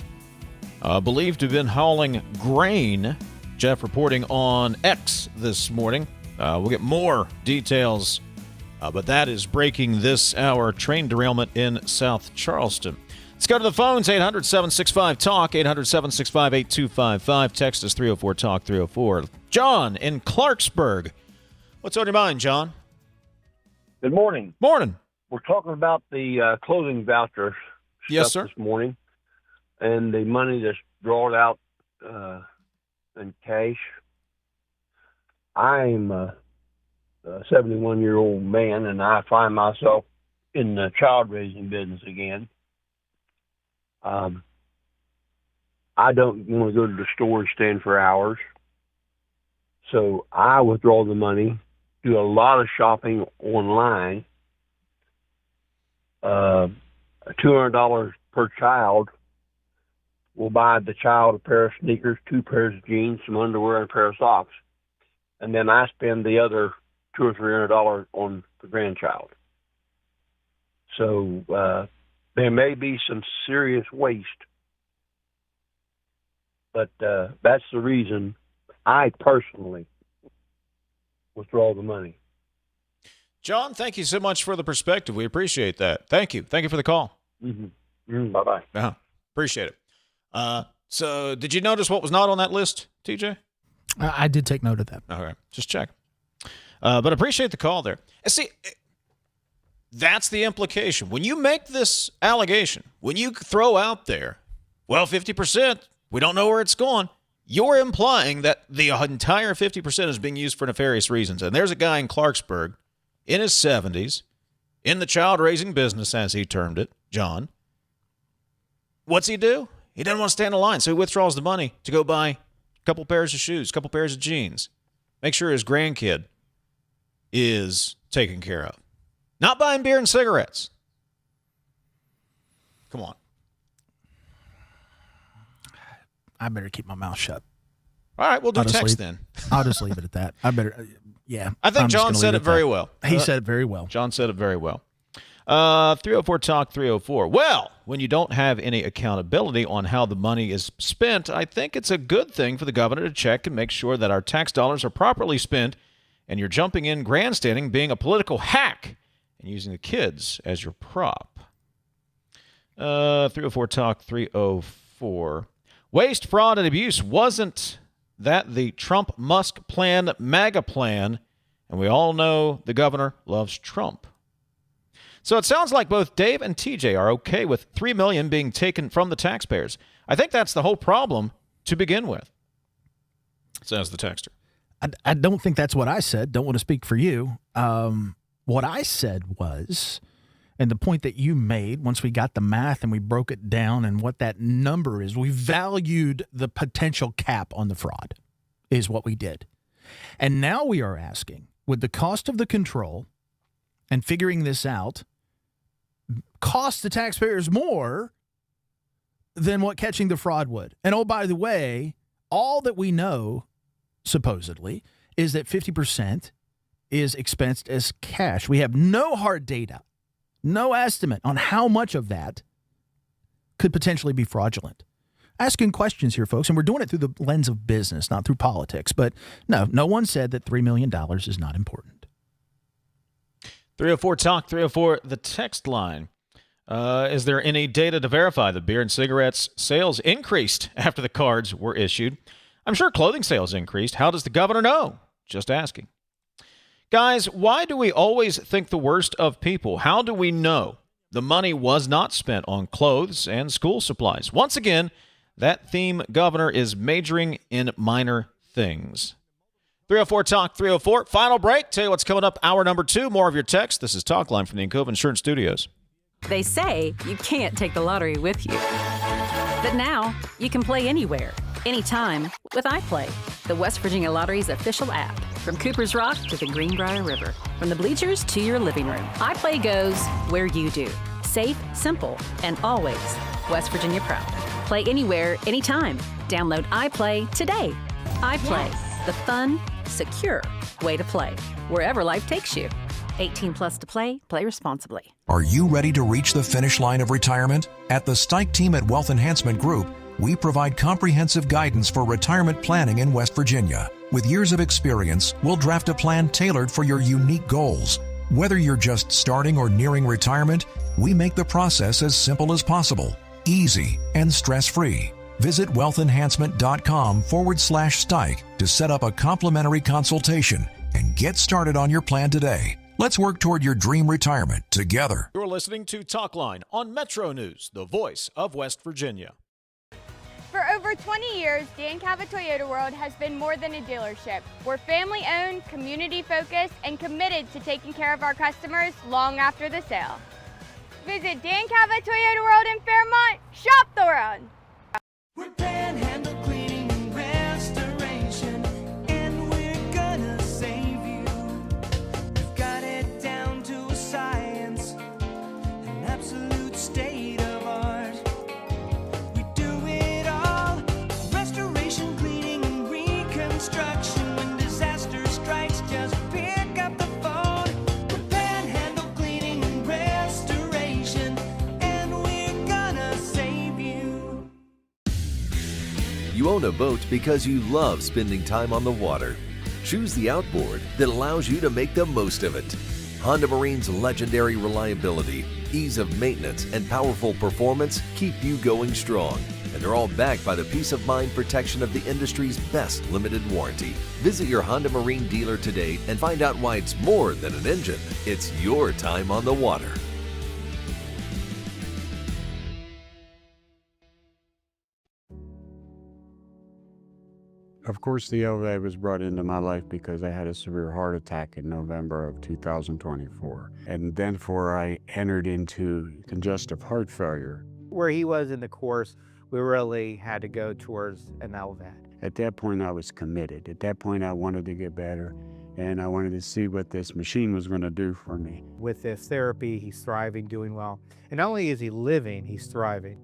believed to have been hauling grain. Jeff reporting on X this morning. We'll get more details, but that is breaking this hour. Train derailment in South Charleston. Let's go to the phones, 800-765-TALK, 800-765-8255. Text us 304-TALK-304. John in Clarksburg. What's on your mind, John? Good morning. Morning. We're talking about the clothing voucher Yes, stuff sir. this morning and the money that's drawn out in cash. I'm a 71-year-old man, and I find myself in the child-raising business again. I don't want to go to the store and stand for hours. So I withdraw the money, do a lot of shopping online. $200 per child will buy the child a pair of sneakers, 2 pairs of jeans, some underwear, and a pair of socks. And then I spend the other $200 or $300 on the grandchild. So there may be some serious waste, but that's the reason I personally withdraw the money. John, thank you so much for the perspective. We appreciate that. Thank you. Thank you for the call. Bye-bye. Appreciate it. So did you notice what was not on that list, TJ? I did take note of that. All right. Just check. But appreciate the call there. And see, that's the implication. When you make this allegation, when you throw out there, well, 50%, we don't know where it's going, you're implying that the entire 50% is being used for nefarious reasons. And there's a guy in Clarksburg in his 70s, in the child-raising business, as he termed it, John. What's he do? He doesn't want to stand in line, so he withdraws the money to go buy a couple pairs of shoes, a couple pairs of jeans, make sure his grandkid is taken care of. Not buying beer and cigarettes. Come on. I better keep my mouth shut. All right, we'll do text then. I'll just leave it at that. I better, yeah. I think John said it very well. He said it very well. John said it very well. 304-TALK-304. Well, when you don't have any accountability on how the money is spent, I think it's a good thing for the governor to check and make sure that our tax dollars are properly spent, and you're jumping in grandstanding, being a political hack, and using the kids as your prop. 304-TALK-304. Waste, fraud, and abuse. Wasn't that the Trump-Musk plan, MAGA plan? And we all know the governor loves Trump. So it sounds like both Dave and TJ are okay with $3 million being taken from the taxpayers. I think that's the whole problem to begin with, says the texter. I don't think that's what I said. Don't want to speak for you. What I said was, and the point that you made, once we got the math and we broke it down and what that number is, we valued the potential cap on the fraud, is what we did. And now we are asking, with the cost of the control and figuring this out, cost the taxpayers more than what catching the fraud would. And oh, by the way, all that we know, supposedly, is that 50% is expensed as cash. We have no hard data, no estimate on how much of that could potentially be fraudulent. Asking questions here, folks, and we're doing it through the lens of business, not through politics. But no one said that $3 million is not important. 304-TALK-304, the text line. Is there any data to verify that beer and cigarettes sales increased after the cards were issued? I'm sure clothing sales increased. How does the governor know? Just asking. Guys, why do we always think the worst of people? How do we know the money was not spent on clothes and school supplies? Once again, that theme governor is majoring in minor things. 304-TALK 304. Final break. Tell you what's coming up. Hour number 2. More of your text. This is Talkline from the Encova Insurance Studios. They say you can't take the lottery with you. But now you can play anywhere, anytime with iPlay, the West Virginia Lottery's official app. From Cooper's Rock to the Greenbrier River, from the bleachers to your living room, iPlay goes where you do. Safe, simple, and always West Virginia proud. Play anywhere, anytime. Download iPlay today. iPlay, the fun, secure way to play, wherever life takes you. 18 plus to play. Play responsibly. Are you ready to reach the finish line of retirement? At the Stike team at Wealth Enhancement Group, we provide comprehensive guidance for retirement planning in West Virginia. With years of experience, we'll draft a plan tailored for your unique goals. Whether you're just starting or nearing retirement, we make the process as simple as possible, easy, and stress-free. Visit wealthenhancement.com/Stike to set up a complimentary consultation and get started on your plan today. Let's work toward your dream retirement together. You're listening to Talkline on Metro News, the voice of West Virginia. For over 20 years, Dan Cava Toyota World has been more than a dealership. We're family-owned, community-focused, and committed to taking care of our customers long after the sale. Visit Dan Cava Toyota World in Fairmont. Shop the world. We're Panhandle Cleaning and Restoration, and we're gonna save you. We've got it down to a science, an absolute state of art. We do it all, restoration, cleaning, and reconstruction. When disaster strikes, just pick up the phone. We're Panhandle Cleaning and Restoration, and we're gonna save you. You own a boat because you love spending time on the water. Choose the outboard that allows you to make the most of it. Honda Marine's legendary reliability, ease of maintenance, and powerful performance keep you going strong. And they're all backed by the peace of mind protection of the industry's best limited warranty. Visit your Honda Marine dealer today and find out why it's more than an engine. It's your time on the water. Of course, the LVA was brought into my life because I had a severe heart attack in November of 2024. And then I entered into congestive heart failure. Where he was in the course, we really had to go towards an LVAD. At that point, I was committed. At that point, I wanted to get better, and I wanted to see what this machine was going to do for me. With this therapy, he's thriving, doing well. And not only is he living, he's thriving.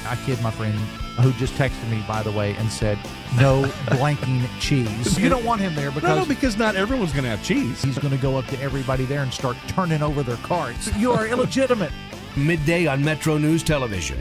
I kid my friend who just texted me, by the way, and said, no blanking cheese. You don't want him there because not everyone's going to have cheese. He's going to go up to everybody there and start turning over their cards. You are illegitimate. Midday on Metro News Television.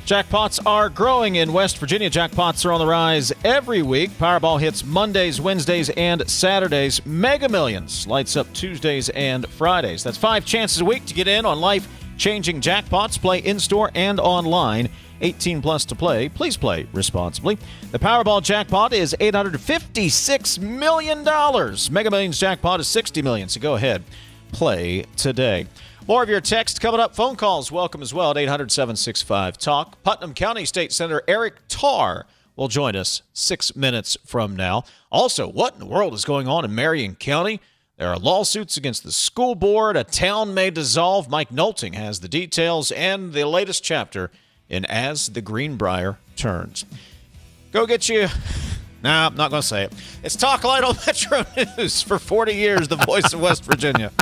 Jackpots are growing in West Virginia. Jackpots are on the rise every week. Powerball hits Mondays, Wednesdays, and Saturdays. Mega Millions lights up Tuesdays and Fridays. That's 5 chances a week to get in on life-changing jackpots. Play in-store and online. 18 plus to play. Please play responsibly. The Powerball jackpot is $856 million. Mega Millions jackpot is $60 million. So go ahead, play today. More of your text coming up. Phone calls welcome as well at 800-765-TALK. Putnam County State Senator Eric Tarr will join us 6 minutes from now. Also, what in the world is going on in Marion County? There are lawsuits against the school board. A town may dissolve. Mike Nolting has the details and the latest chapter in As the Greenbrier Turns. Go get you... Nah, I'm not going to say it. It's Talkline on Metro News for 40 years, the voice of West Virginia.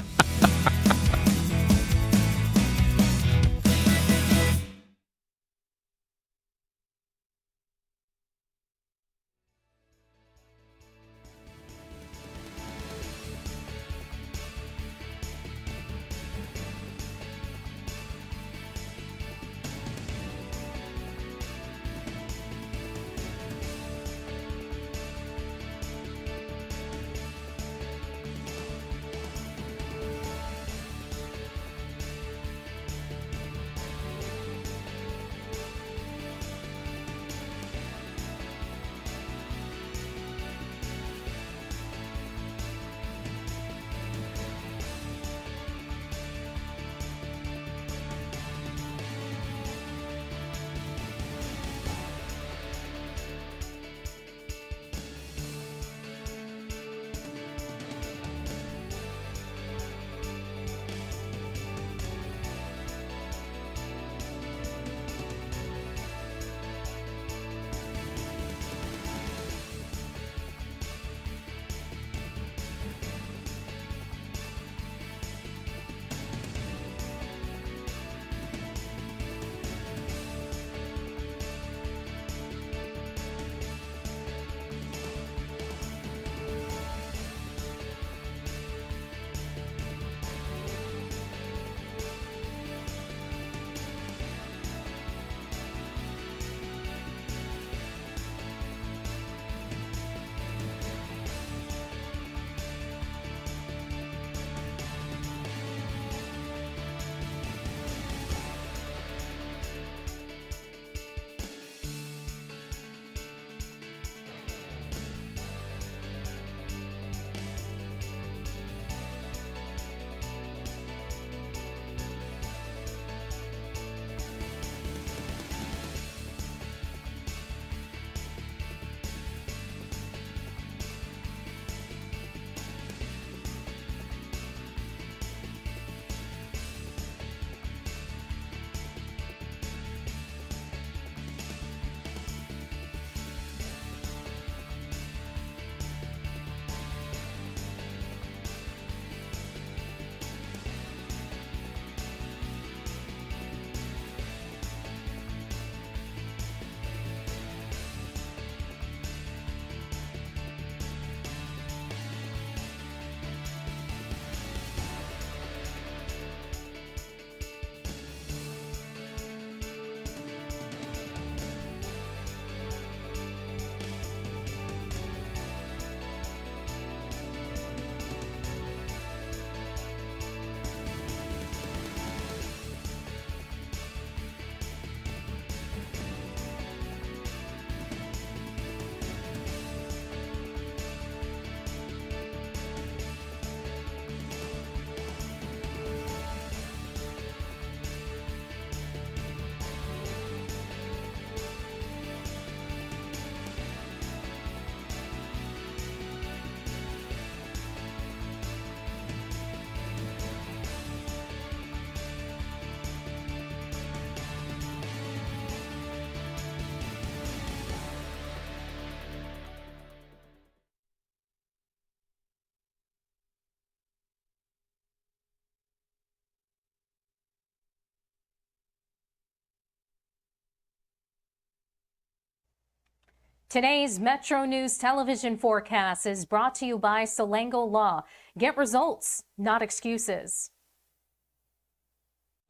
Today's Metro News television forecast is brought to you by Salango Law. Get results, not excuses.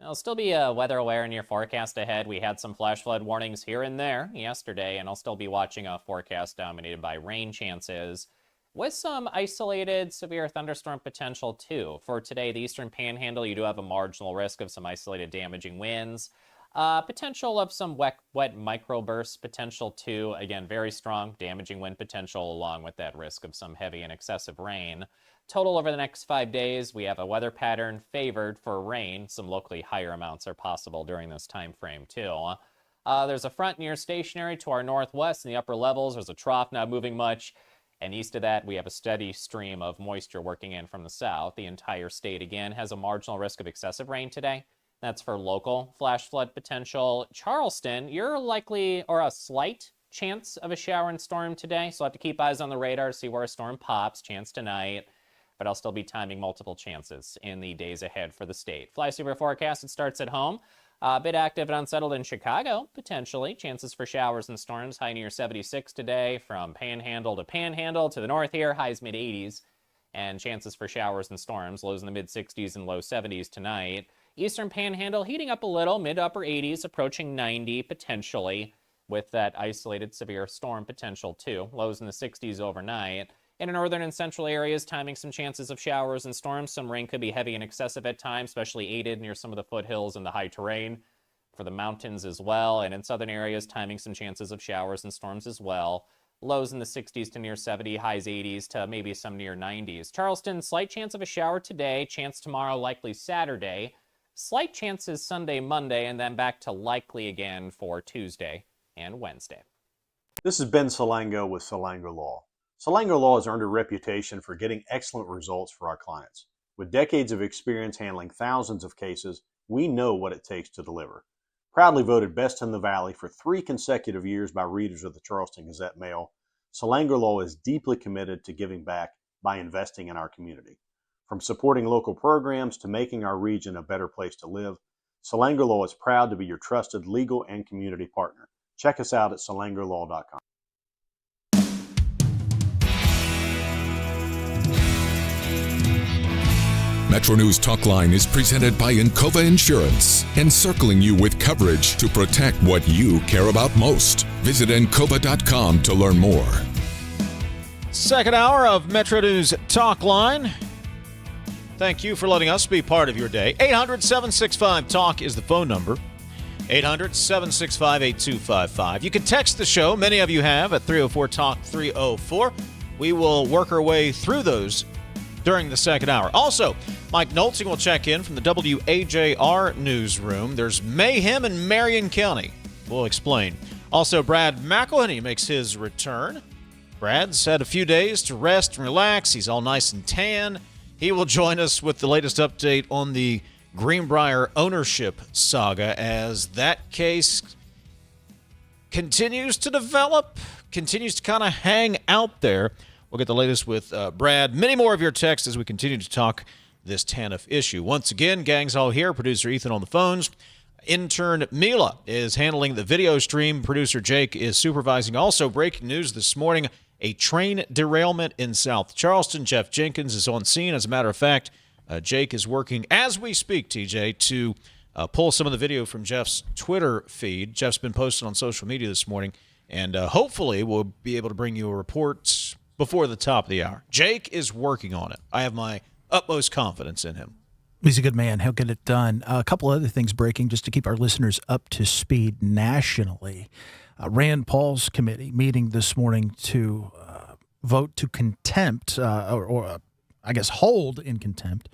I'll still be weather aware in your forecast ahead. We had some flash flood warnings here and there yesterday, and I'll still be watching a forecast dominated by rain chances with some isolated severe thunderstorm potential too. For today, the Eastern Panhandle, you do have a marginal risk of some isolated damaging winds. Potential of some wet microbursts potential too. Again, very strong damaging wind potential along with that risk of some heavy and excessive rain. Total over the next 5 days, we have a weather pattern favored for rain. Some locally higher amounts are possible during this time frame too. There's a front near stationary to our northwest in the upper levels. There's a trough not moving much. And east of that, we have a steady stream of moisture working in from the south. The entire state, again, has a marginal risk of excessive rain today. That's for local flash flood potential. Charleston, you're likely or a slight chance of a shower and storm today. So I'll have to keep eyes on the radar to see where a storm pops. Chance tonight. But I'll still be timing multiple chances in the days ahead for the state. Fly Super forecast, it starts at home. A bit active and unsettled in Chicago, potentially. Chances for showers and storms, high near 76 today. From Panhandle to the north here, highs mid-80s. And chances for showers and storms, lows in the mid-60s and low 70s tonight. Eastern Panhandle heating up a little, mid-upper 80s, approaching 90 potentially, with that isolated severe storm potential too. Lows in the 60s overnight. In the northern and central areas, timing some chances of showers and storms. Some rain could be heavy and excessive at times, especially aided near some of the foothills and the high terrain for the mountains as well. And in southern areas, timing some chances of showers and storms as well. Lows in the 60s to near 70, highs 80s to maybe some near 90s. Charleston, slight chance of a shower today, chance tomorrow, likely Saturday. Slight chances Sunday, Monday, and then back to likely again for Tuesday and Wednesday. This is Ben Salango with Salango Law. Salango Law has earned a reputation for getting excellent results for our clients. With decades of experience handling thousands of cases, we know what it takes to deliver. Proudly voted Best in the Valley for 3 consecutive years by readers of the Charleston Gazette-Mail, Salango Law is deeply committed to giving back by investing in our community. From supporting local programs to making our region a better place to live, Salango Law is proud to be your trusted legal and community partner. Check us out at salangolaw.com. MetroNews Talkline is presented by Encova Insurance, encircling you with coverage to protect what you care about most. Visit Encova.com to learn more. Second hour of MetroNews Talkline. Thank you for letting us be part of your day. 800-765-TALK is the phone number. 800-765-8255. You can text the show. Many of you have at 304-TALK-304. We will work our way through those during the second hour. Also, Mike Nolting will check in from the WAJR newsroom. There's mayhem in Marion County. We'll explain. Also, Brad McElhinny makes his return. Brad's had a few days to rest and relax. He's all nice and tan. He will join us with the latest update on the Greenbrier ownership saga as that case continues to develop, continues to kind of hang out there. We'll get the latest with Brad. Many more of your texts as we continue to talk this TANF issue. Once again, gang's all here. Producer Ethan on the phones. Intern Mila is handling the video stream. Producer Jake is supervising. Also, breaking news this morning, a train derailment in South Charleston. Jeff Jenkins is on scene. As a matter of fact, Jake is working as we speak, TJ, to pull some of the video from Jeff's Twitter feed. Jeff's been posted on social media this morning, and hopefully we'll be able to bring you a report before the top of the hour. Jake is working on it. I have my utmost confidence in him. He's a good man. He'll get it done. A couple other things breaking just to keep our listeners up to speed nationally. Rand Paul's committee meeting this morning to vote to contempt or I guess hold in contempt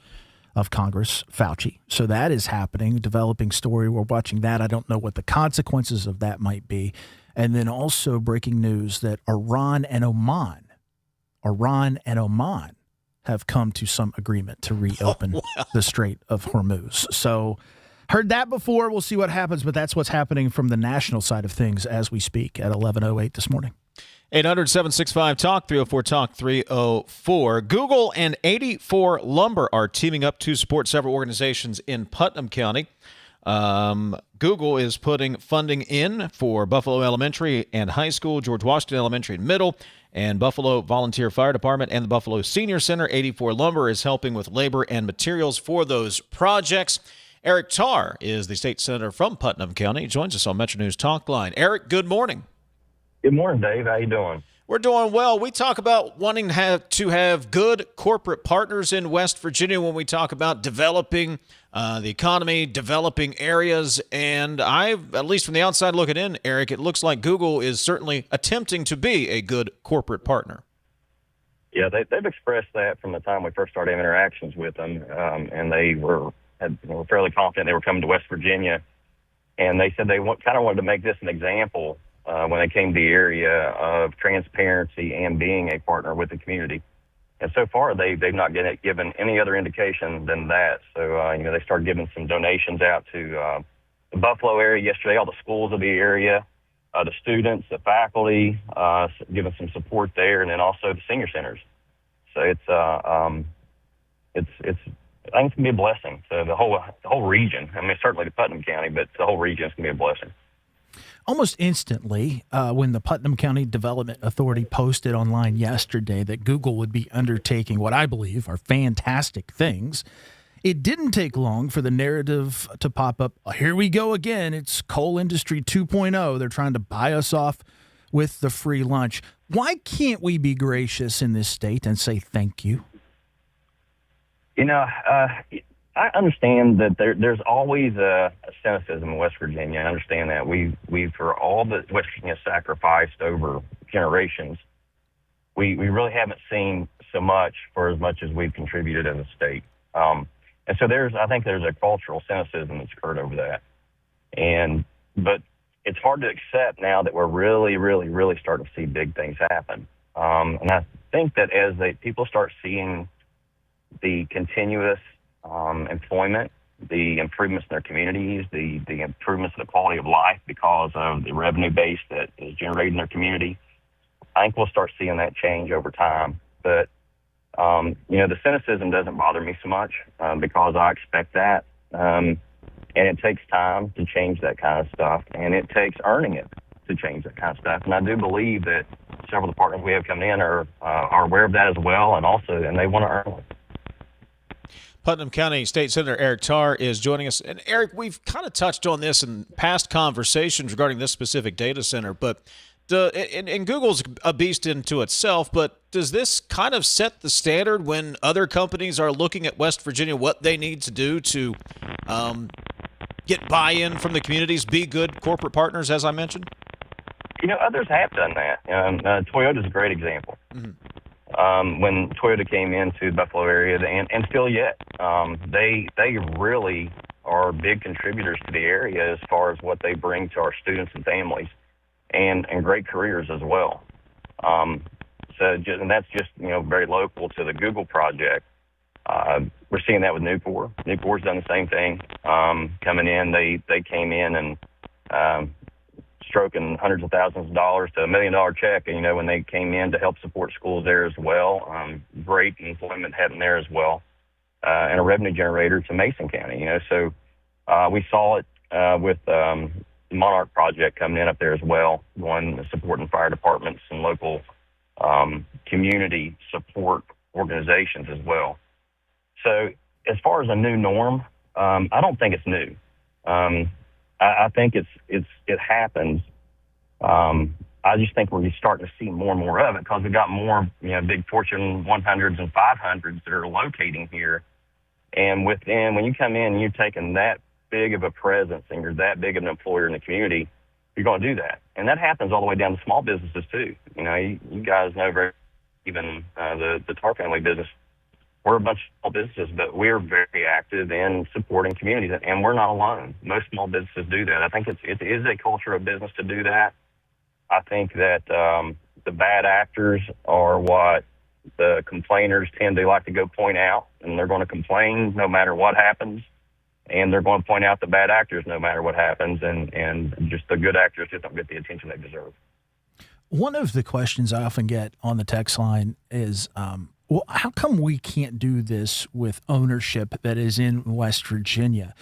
of Congress Fauci. So that is happening, developing story. We're watching that. I don't know what the consequences of that might be. And then also breaking news that Iran and Oman have come to some agreement to reopen the Strait of Hormuz. So heard that before. We'll see what happens, but that's what's happening from the national side of things as we speak at 11:08 this morning. 800-765-TALK, 304-TALK-304. Google and 84 Lumber are teaming up to support several organizations in Putnam County. Google is putting funding in for Buffalo Elementary and High School, George Washington Elementary and Middle, and Buffalo Volunteer Fire Department and the Buffalo Senior Center. 84 Lumber is helping with labor and materials for those projects. Eric Tarr is the state senator from Putnam County. He joins us on Metro News Talkline. Eric, good morning. Good morning, Dave. How you doing? We're doing well. We talk about wanting to have good corporate partners in West Virginia when we talk about developing the economy, developing areas. And at least from the outside looking in, Eric, it looks like Google is certainly attempting to be a good corporate partner. Yeah, they've expressed that from the time we first started having interactions with them, and they were fairly confident they were coming to West Virginia. And they said they kind of wanted to make this an example when they came to the area of transparency and being a partner with the community. And so far, they've not given any other indication than that. So, they started giving some donations out to the Buffalo area yesterday, all the schools of the area, the students, the faculty, giving some support there, and then also the senior centers. So it's I think it's going to be a blessing to the whole region. I mean, certainly to Putnam County, but the whole region is going to be a blessing. Almost instantly, when the Putnam County Development Authority posted online yesterday that Google would be undertaking what I believe are fantastic things, it didn't take long for the narrative to pop up. Here we go again. It's coal industry 2.0. They're trying to buy us off with the free lunch. Why can't we be gracious in this state and say thank you? I understand that there's always a cynicism in West Virginia. I understand that. We for all that West Virginia sacrificed over generations, we really haven't seen so much for as much as we've contributed as a state. And so I think there's a cultural cynicism that's occurred over that. But it's hard to accept now that we're really, really, really starting to see big things happen. And I think that as people start seeing the continuous employment, the improvements in their communities, the improvements in the quality of life because of the revenue base that is generated in their community, I think we'll start seeing that change over time. But, the cynicism doesn't bother me so much because I expect that. And it takes time to change that kind of stuff, and it takes earning it to change that kind of stuff. And I do believe that several of the partners we have coming in are aware of that as well, and they want to earn it. Putnam County State Senator Eric Tarr is joining us. And Eric, we've kind of touched on this in past conversations regarding this specific data center, but and Google's a beast into itself, but does this kind of set the standard when other companies are looking at West Virginia, what they need to do to get buy-in from the communities, be good corporate partners, as I mentioned? Others have done that. Toyota's a great example. Mm-hmm. When Toyota came into the Buffalo area, and still yet, they really are big contributors to the area as far as what they bring to our students and families, and great careers as well. And that's just very local to the Google project. We're seeing that with Newport. Newport's done the same thing. Coming in, they came in and stroking hundreds of thousands of dollars to $1 million check, when they came in to help support schools there as well. Great employment happening there as well, and a revenue generator to Mason County. So we saw it with the Monarch project coming in up there as well, supporting fire departments and local community support organizations as well. So as far as a new norm, I don't think it's new. I think it happens. I just think we're starting to see more and more of it because we've got more, big Fortune 100s and 500s that are locating here. And when you come in and you're taking that big of a presence and you're that big of an employer in the community, you're going to do that. And that happens all the way down to small businesses too. You guys know even the Tarr family business. We're a bunch of small businesses, but we're very active in supporting communities, and we're not alone. Most small businesses do that. I think it is a culture of business to do that. I think that the bad actors are what the complainers tend to like to go point out, and they're going to complain no matter what happens, and they're going to point out the bad actors no matter what happens, and just the good actors just don't get the attention they deserve. One of the questions I often get on the text line is, well, how come we can't do this with ownership that is in West Virginia?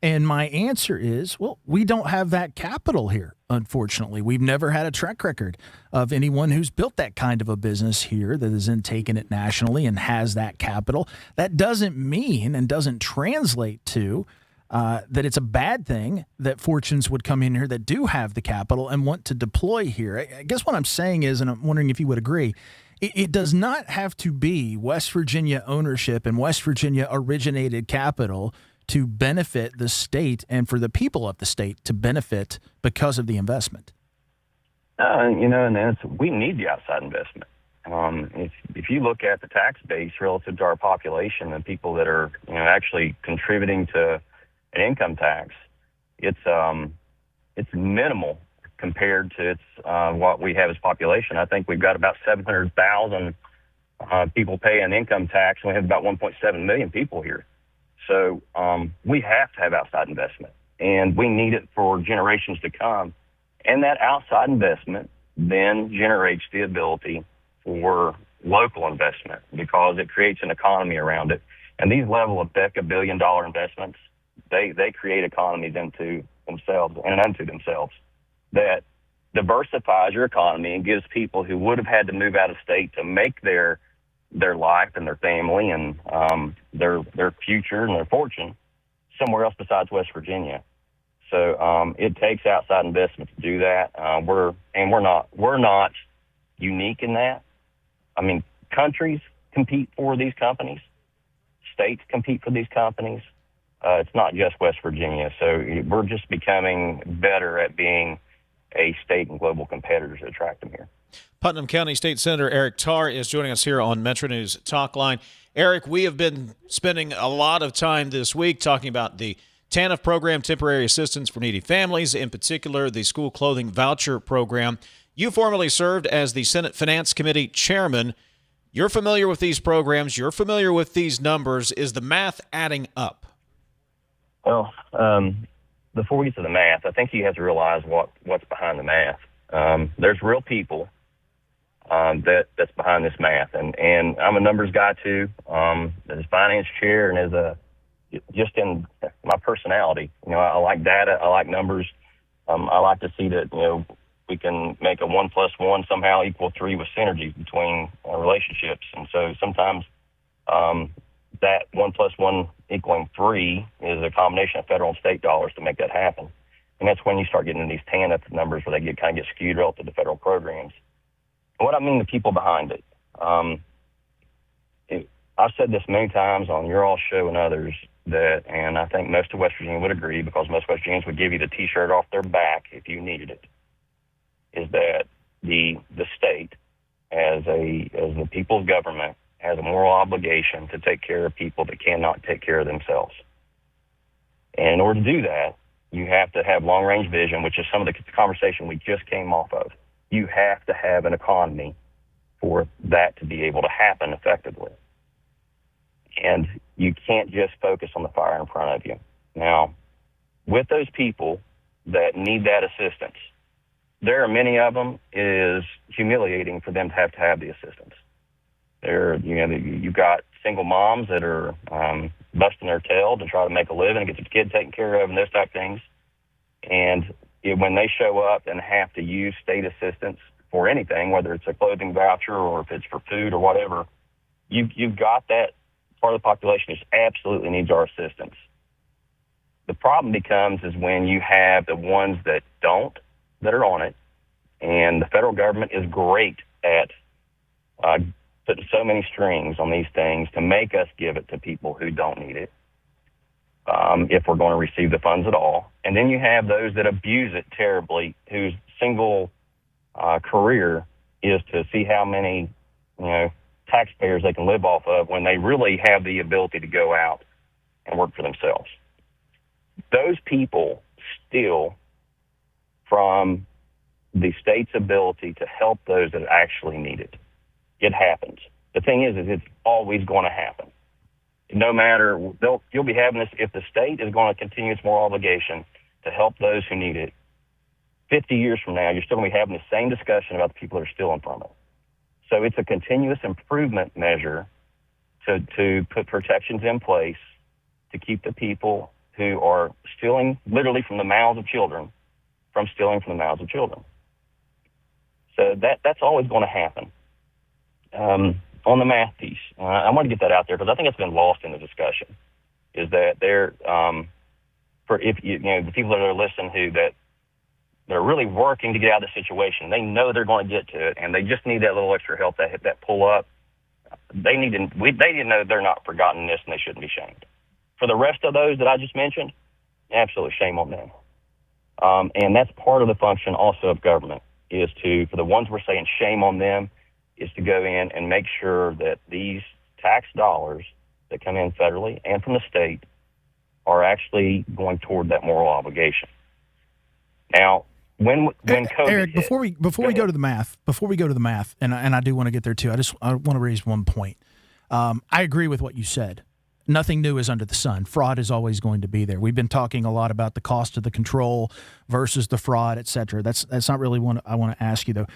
And my answer is, well, we don't have that capital here, unfortunately. We've never had a track record of anyone who's built that kind of a business here that has then taken it nationally and has that capital. That doesn't mean and doesn't translate to that it's a bad thing that fortunes would come in here that do have the capital and want to deploy here. I guess what I'm saying is, and I'm wondering if you would agree, it does not have to be West Virginia ownership and West Virginia originated capital to benefit the state and for the people of the state to benefit because of the investment. And we need the outside investment. If you look at the tax base relative to our population and people that are actually contributing to an income tax, it's minimal compared to what we have as population. I think we've got about 700,000 people pay an income tax, and we have about 1.7 million people here. So we have to have outside investment, and we need it for generations to come. And that outside investment then generates the ability for local investment because it creates an economy around it. And these level of billion-dollar investments, they create economies into themselves and unto themselves that diversifies your economy and gives people who would have had to move out of state to make their life and their family and their future and their fortune somewhere else besides West Virginia. So it takes outside investment to do that. We're not unique in that. I mean, countries compete for these companies, states compete for these companies. It's not just West Virginia. So we're just becoming better at being a state and global competitor to attract them here. Putnam County State Senator Eric Tarr is joining us here on MetroNews Talkline. Eric, we have been spending a lot of time this week talking about the TANF program, temporary assistance for needy families, in particular the school clothing voucher program. You formerly served as the Senate Finance Committee chairman. You're familiar with these programs. You're familiar with these numbers. Is the math adding up? Well, before we get to the math, I think you have to realize what's behind the math. There's real people that's behind this math, and I'm a numbers guy too. As finance chair and just in my personality, I like data, I like numbers. I like to see that we can make a 1 + 1 somehow equal 3 with synergies between relationships, and so sometimes that 1 + 1 equaling 3 is a combination of federal and state dollars to make that happen. And that's when you start getting into these TANF numbers where they kind of get skewed relative to federal programs. And what I mean, the people behind it. I've said this many times on your all show and others and I think most of West Virginia would agree because most West Virginians would give you the T-shirt off their back if you needed it, is that the state as the people's government has a moral obligation to take care of people that cannot take care of themselves. And in order to do that, you have to have long-range vision, which is some of the conversation we just came off of. You have to have an economy for that to be able to happen effectively. And you can't just focus on the fire in front of you. Now, with those people that need that assistance, there are many of them, it is humiliating for them to have the assistance. You've got single moms that are busting their tail to try to make a living and get their kid taken care of and those type things. And when they show up and have to use state assistance for anything, whether it's a clothing voucher or if it's for food or whatever, you've got that part of the population that absolutely needs our assistance. The problem becomes is when you have the ones that don't, that are on it, and the federal government is great at putting so many strings on these things to make us give it to people who don't need it, if we're going to receive the funds at all. And then you have those that abuse it terribly, whose single career is to see how many, taxpayers they can live off of when they really have the ability to go out and work for themselves. Those people steal from the state's ability to help those that actually need it. It happens. The thing is it's always going to happen. No matter, you'll be having this, if the state is going to continue its moral obligation to help those who need it, 50 years from now, you're still going to be having the same discussion about the people that are stealing from it. So it's a continuous improvement measure to put protections in place to keep the people who are stealing literally from the mouths of children from stealing from the mouths of children. So that's always going to happen. On the math piece, I want to get that out there because I think it's been lost in the discussion, is that they're, for if you know, the people that are listening that are really working to get out of the situation, they know they're going to get to it, and they just need that little extra help, that pull up. They need to know they're not forgotten this, and they shouldn't be shamed. For the rest of those that I just mentioned, absolute shame on them. And that's part of the function also of government, is to, for the ones we're saying shame on them, is to go in and make sure that these tax dollars that come in federally and from the state are actually going toward that moral obligation. Now, when COVID Eric, hit, before we go to the math, and I do want to get there too. I want to raise one point. I agree with what you said. Nothing new is under the sun. Fraud is always going to be there. We've been talking a lot about the cost of the control versus the fraud, et cetera. That's not really what I want to ask you though.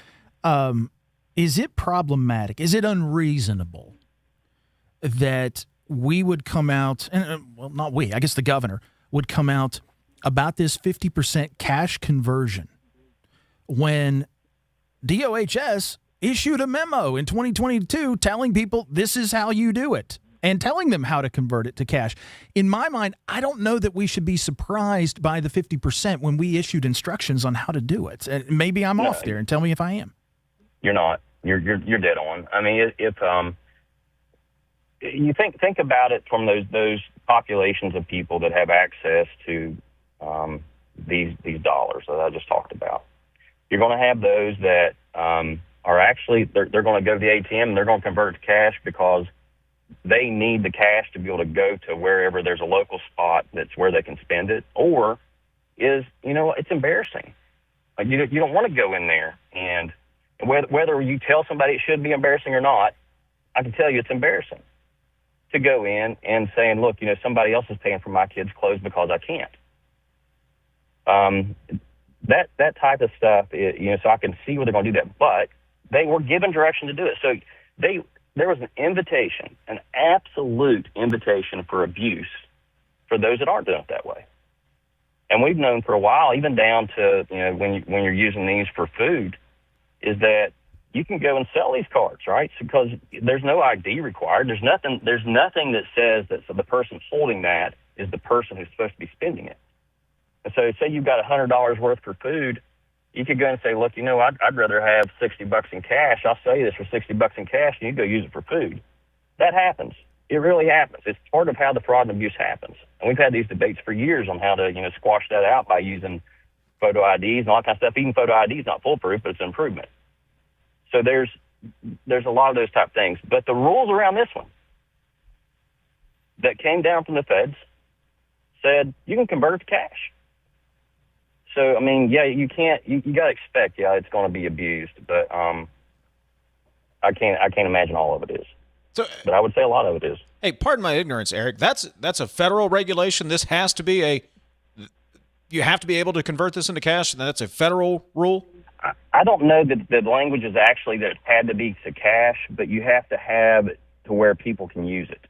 Is it problematic? Is it unreasonable that we would come out, and well, not we, I guess the governor would come out about this 50% cash conversion when DOHS issued a memo in 2022 telling people this is how you do it and telling them how to convert it to cash? In my mind, I don't know that we should be surprised by the 50% when we issued instructions on how to do it. And maybe I'm off there, and tell me if I am. You're not. You're dead on. I mean, if you think about it from those populations of people that have access to these dollars that I just talked about, you're going to have those that are actually they're going to go to the ATM and they're going to convert it to cash because they need the cash to be able to go to wherever there's a local spot that's where they can spend it, or it's embarrassing. Like you don't want to go in there, and whether you tell somebody it should be embarrassing or not, I can tell you it's embarrassing to go in and saying, look, somebody else is paying for my kids' clothes because I can't. That type of stuff, so I can see where they're going to do that. But they were given direction to do it. So there was an invitation, an absolute invitation for abuse for those that aren't doing it that way. And we've known for a while, even down to when you're using these for food, is that you can go and sell these cards, right? Because there's no ID required. There's nothing that says that the person holding that is the person who's supposed to be spending it. And so say you've got $100 worth for food, you could go and say, look, I'd rather have $60 in cash. I'll sell you this for $60 in cash, and you go use it for food. That happens. It really happens. It's part of how the fraud and abuse happens. And we've had these debates for years on how to, squash that out by using photo IDs and all that kind of stuff. Even photo ID is not foolproof, but it's an improvement. So there's a lot of those type of things. But the rules around this one that came down from the feds said you can convert it to cash. So, I mean, yeah, you can't, you got to expect, it's going to be abused, but I can't imagine all of it is. So, but I would say a lot of it is. Hey, pardon my ignorance, Eric. That's a federal regulation. This has to be you have to be able to convert this into cash, and that's a federal rule? I don't know that the language is actually that it had to be to cash, but you have to have it to where people can use it.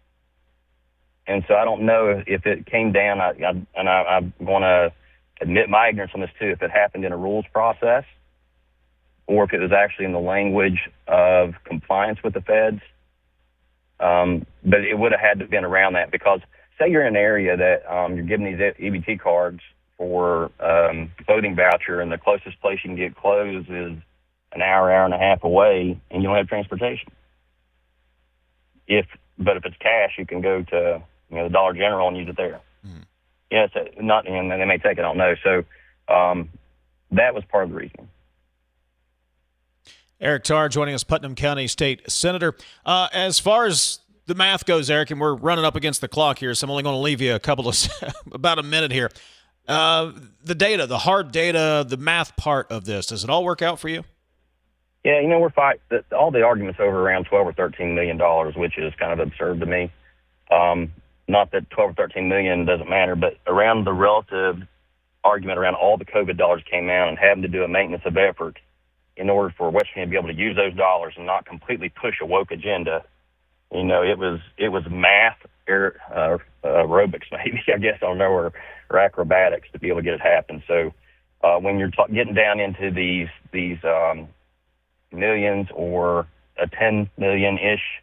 And so I don't know if it came down, I'm going to admit my ignorance on this too, if it happened in a rules process or if it was actually in the language of compliance with the feds. But it would have had to have been around that, because say you're in an area that you're giving these EBT cards for clothing voucher, and the closest place you can get clothes is an hour and a half away, and you don't have transportation. But if it's cash, you can go to the Dollar General and use it there. Mm. Yeah, it's not, and they may take it, I don't know. So that was part of the reason. Eric Tarr joining us, Putnam County State Senator. As far as the math goes, Eric, and we're running up against the clock here, so I'm only going to leave you about a minute here. The data, the hard data, the math part of this, does it all work out for you? Yeah, we're fighting all the arguments over around $12 or $13 million, which is kind of absurd to me. Not that 12 or 13 million doesn't matter, but around the relative argument around all the COVID dollars came out and having to do a maintenance of effort in order for West Virginia to be able to use those dollars and not completely push a woke agenda. It was math aerobics, maybe, I guess, I don't know, or acrobatics to be able to get it happen. So when you're getting down into these millions or a 10 million-ish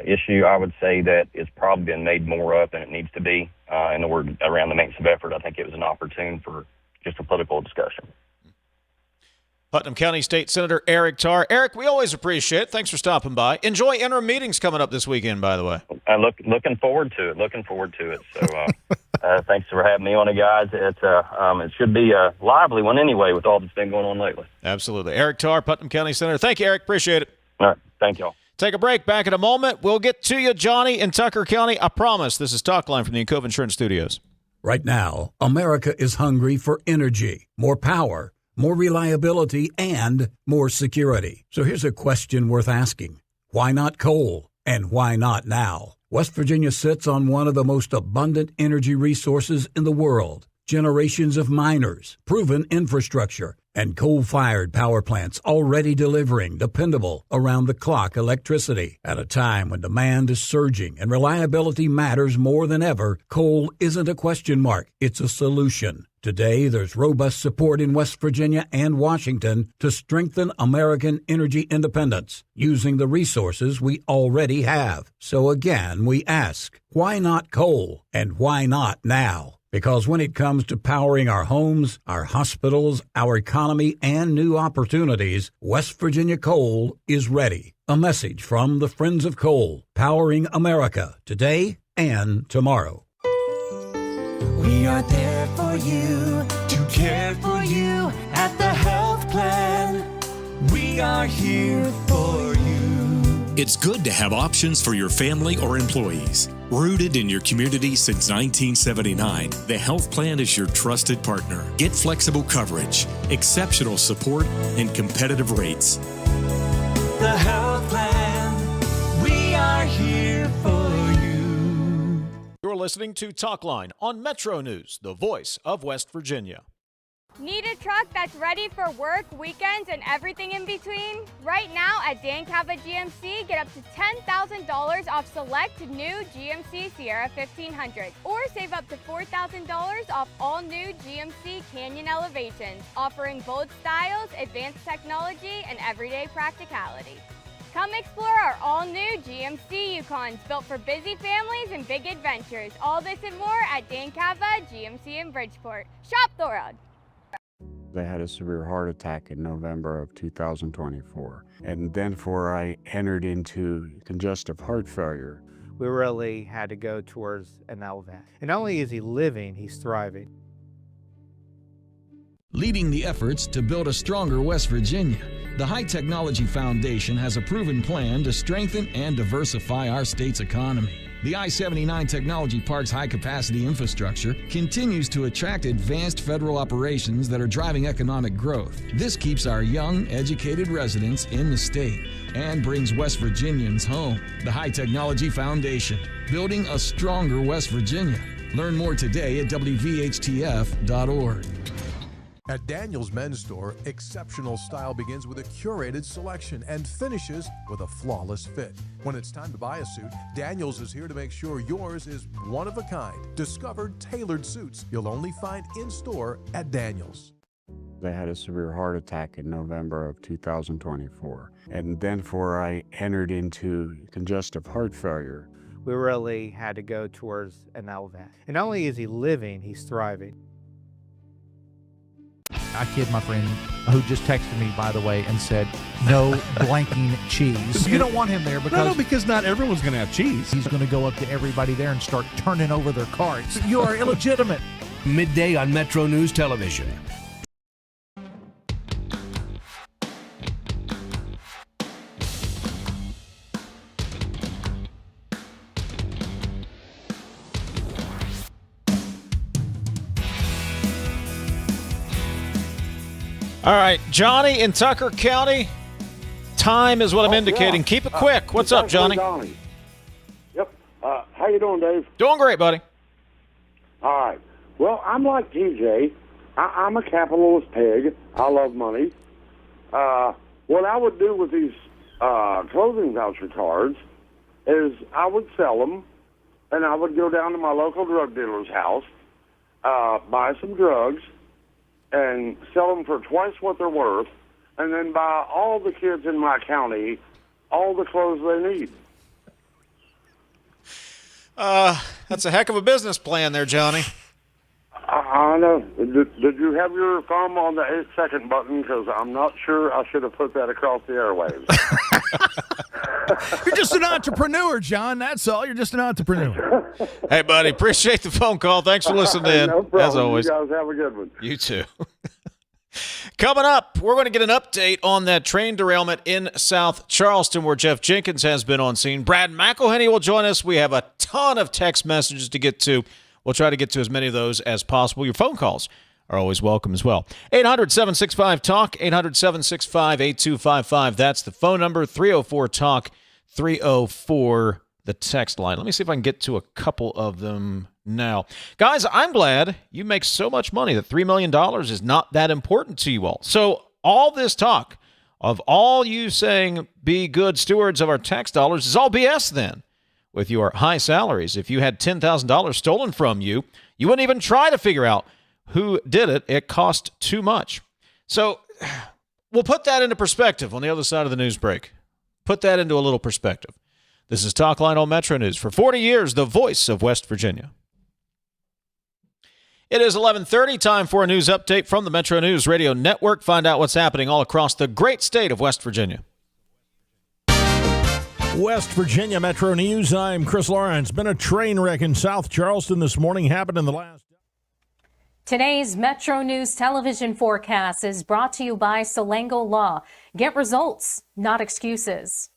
issue, I would say that it's probably been made more up than it needs to be. In the word around the maintenance of effort, I think it was an opportune for just a political discussion. Putnam County State Senator Eric Tarr. Eric, we always appreciate it. Thanks for stopping by. Enjoy interim meetings coming up this weekend, by the way. Looking forward to it. So thanks for having me on it, guys. It should be a lively one anyway with all that's been going on lately. Absolutely. Eric Tarr, Putnam County Senator. Thank you, Eric. Appreciate it. All right. Thank y'all. Take a break. Back in a moment. We'll get to you, Johnny, in Tucker County. I promise. This is Talkline from the Cove Insurance Studios. Right now, America is hungry for energy, more power, more reliability, and more security. So here's a question worth asking. Why not coal? And why not now? West Virginia sits on one of the most abundant energy resources in the world. Generations of miners, proven infrastructure, and coal-fired power plants already delivering dependable, around-the-clock electricity. At a time when demand is surging and reliability matters more than ever, coal isn't a question mark, it's a solution. Today, there's robust support in West Virginia and Washington to strengthen American energy independence using the resources we already have. So again, we ask, why not coal? And why not now? Because when it comes to powering our homes, our hospitals, our economy, and new opportunities, West Virginia Coal is ready. A message from the Friends of Coal, powering America today and tomorrow. We are there for you, to care for you at the health plan. We are here for you. It's good to have options for your family or employees. Rooted in your community since 1979, the health plan is your trusted partner. Get flexible coverage, exceptional support, and competitive rates. The health plan, we are here for you. You're listening to Talkline on Metro News, the voice of West Virginia. Need a truck that's ready for work, weekends, and everything in between? Right now at Dan Cava GMC, get up to $10,000 off select new GMC Sierra 1500, or save up to $4,000 off all new GMC Canyon Elevations, offering bold styles, advanced technology, and everyday practicality. Come explore our all-new GMC Yukons, built for busy families and big adventures. All this and more at Dan Cava GMC in Bridgeport. Shop the road. I had a severe heart attack in November of 2024. And then I entered into congestive heart failure. We really had to go towards an LVAD. And not only is he living, he's thriving. Leading the efforts to build a stronger West Virginia, the High Technology Foundation has a proven plan to strengthen and diversify our state's economy. The I-79 Technology Park's high-capacity infrastructure continues to attract advanced federal operations that are driving economic growth. This keeps our young, educated residents in the state and brings West Virginians home. The High Technology Foundation, building a stronger West Virginia. Learn more today at WVHTF.org. At Daniel's Men's Store, exceptional style begins with a curated selection and finishes with a flawless fit. When it's time to buy a suit, Daniel's is here to make sure yours is one of a kind. Discover tailored suits you'll only find in-store at Daniel's. I had a severe heart attack in November of 2024. And then I entered into congestive heart failure. We really had to go towards an LVAD. And not only is he living, he's thriving. I kid my friend who just texted me, by the way, and said, no blanking cheese. You don't want him there because not everyone's going to have cheese. He's going to go up to everybody there and start turning over their carts. You are illegitimate. Midday on Metro News Television. All right, Johnny in Tucker County. Time is what I'm indicating. Yeah. Keep it quick. What's up, Johnny? Yep. How you doing, Dave? Doing great, buddy. All right. Well, I'm like TJ. I'm a capitalist pig. I love money. What I would do with these clothing voucher cards is I would sell them and I would go down to my local drug dealer's house, buy some drugs, and sell them for twice what they're worth, and then buy all the kids in my county all the clothes they need. That's a heck of a business plan there, Johnny. I know. Did you have your thumb on the 8-second button? Because I'm not sure I should have put that across the airwaves. You're just an entrepreneur, John. That's all. You're just an entrepreneur. Hey, buddy, appreciate the phone call. Thanks for listening in. No problem. As always. You guys have a good one. You too. Coming up, we're going to get an update on that train derailment in South Charleston where Jeff Jenkins has been on scene. Brad McElhinny will join us. We have a ton of text messages to get to. We'll try to get to as many of those as possible. Your phone calls are always welcome as well. 800-765-TALK, 800-765-8255. That's the phone number, 304-TALK, 304 the text line. Let me see if I can get to a couple of them now. Guys, I'm glad you make so much money that $3 million is not that important to you all. So all this talk of all you saying be good stewards of our tax dollars is all BS then. With your high salaries, if you had $10,000 stolen from you, you wouldn't even try to figure out who did it. It cost too much. So we'll put that into perspective on the other side of the news break. Put that into a little perspective. This is Talkline on Metro News. For 40 years, the voice of West Virginia. It is 11:30, time for a news update from the Metro News Radio Network. Find out what's happening all across the great state of West Virginia. West Virginia Metro News. I'm Chris Lawrence. Been a train wreck in South Charleston this morning. Happened in the last. Today's Metro News television forecast is brought to you by Salango Law. Get results, not excuses.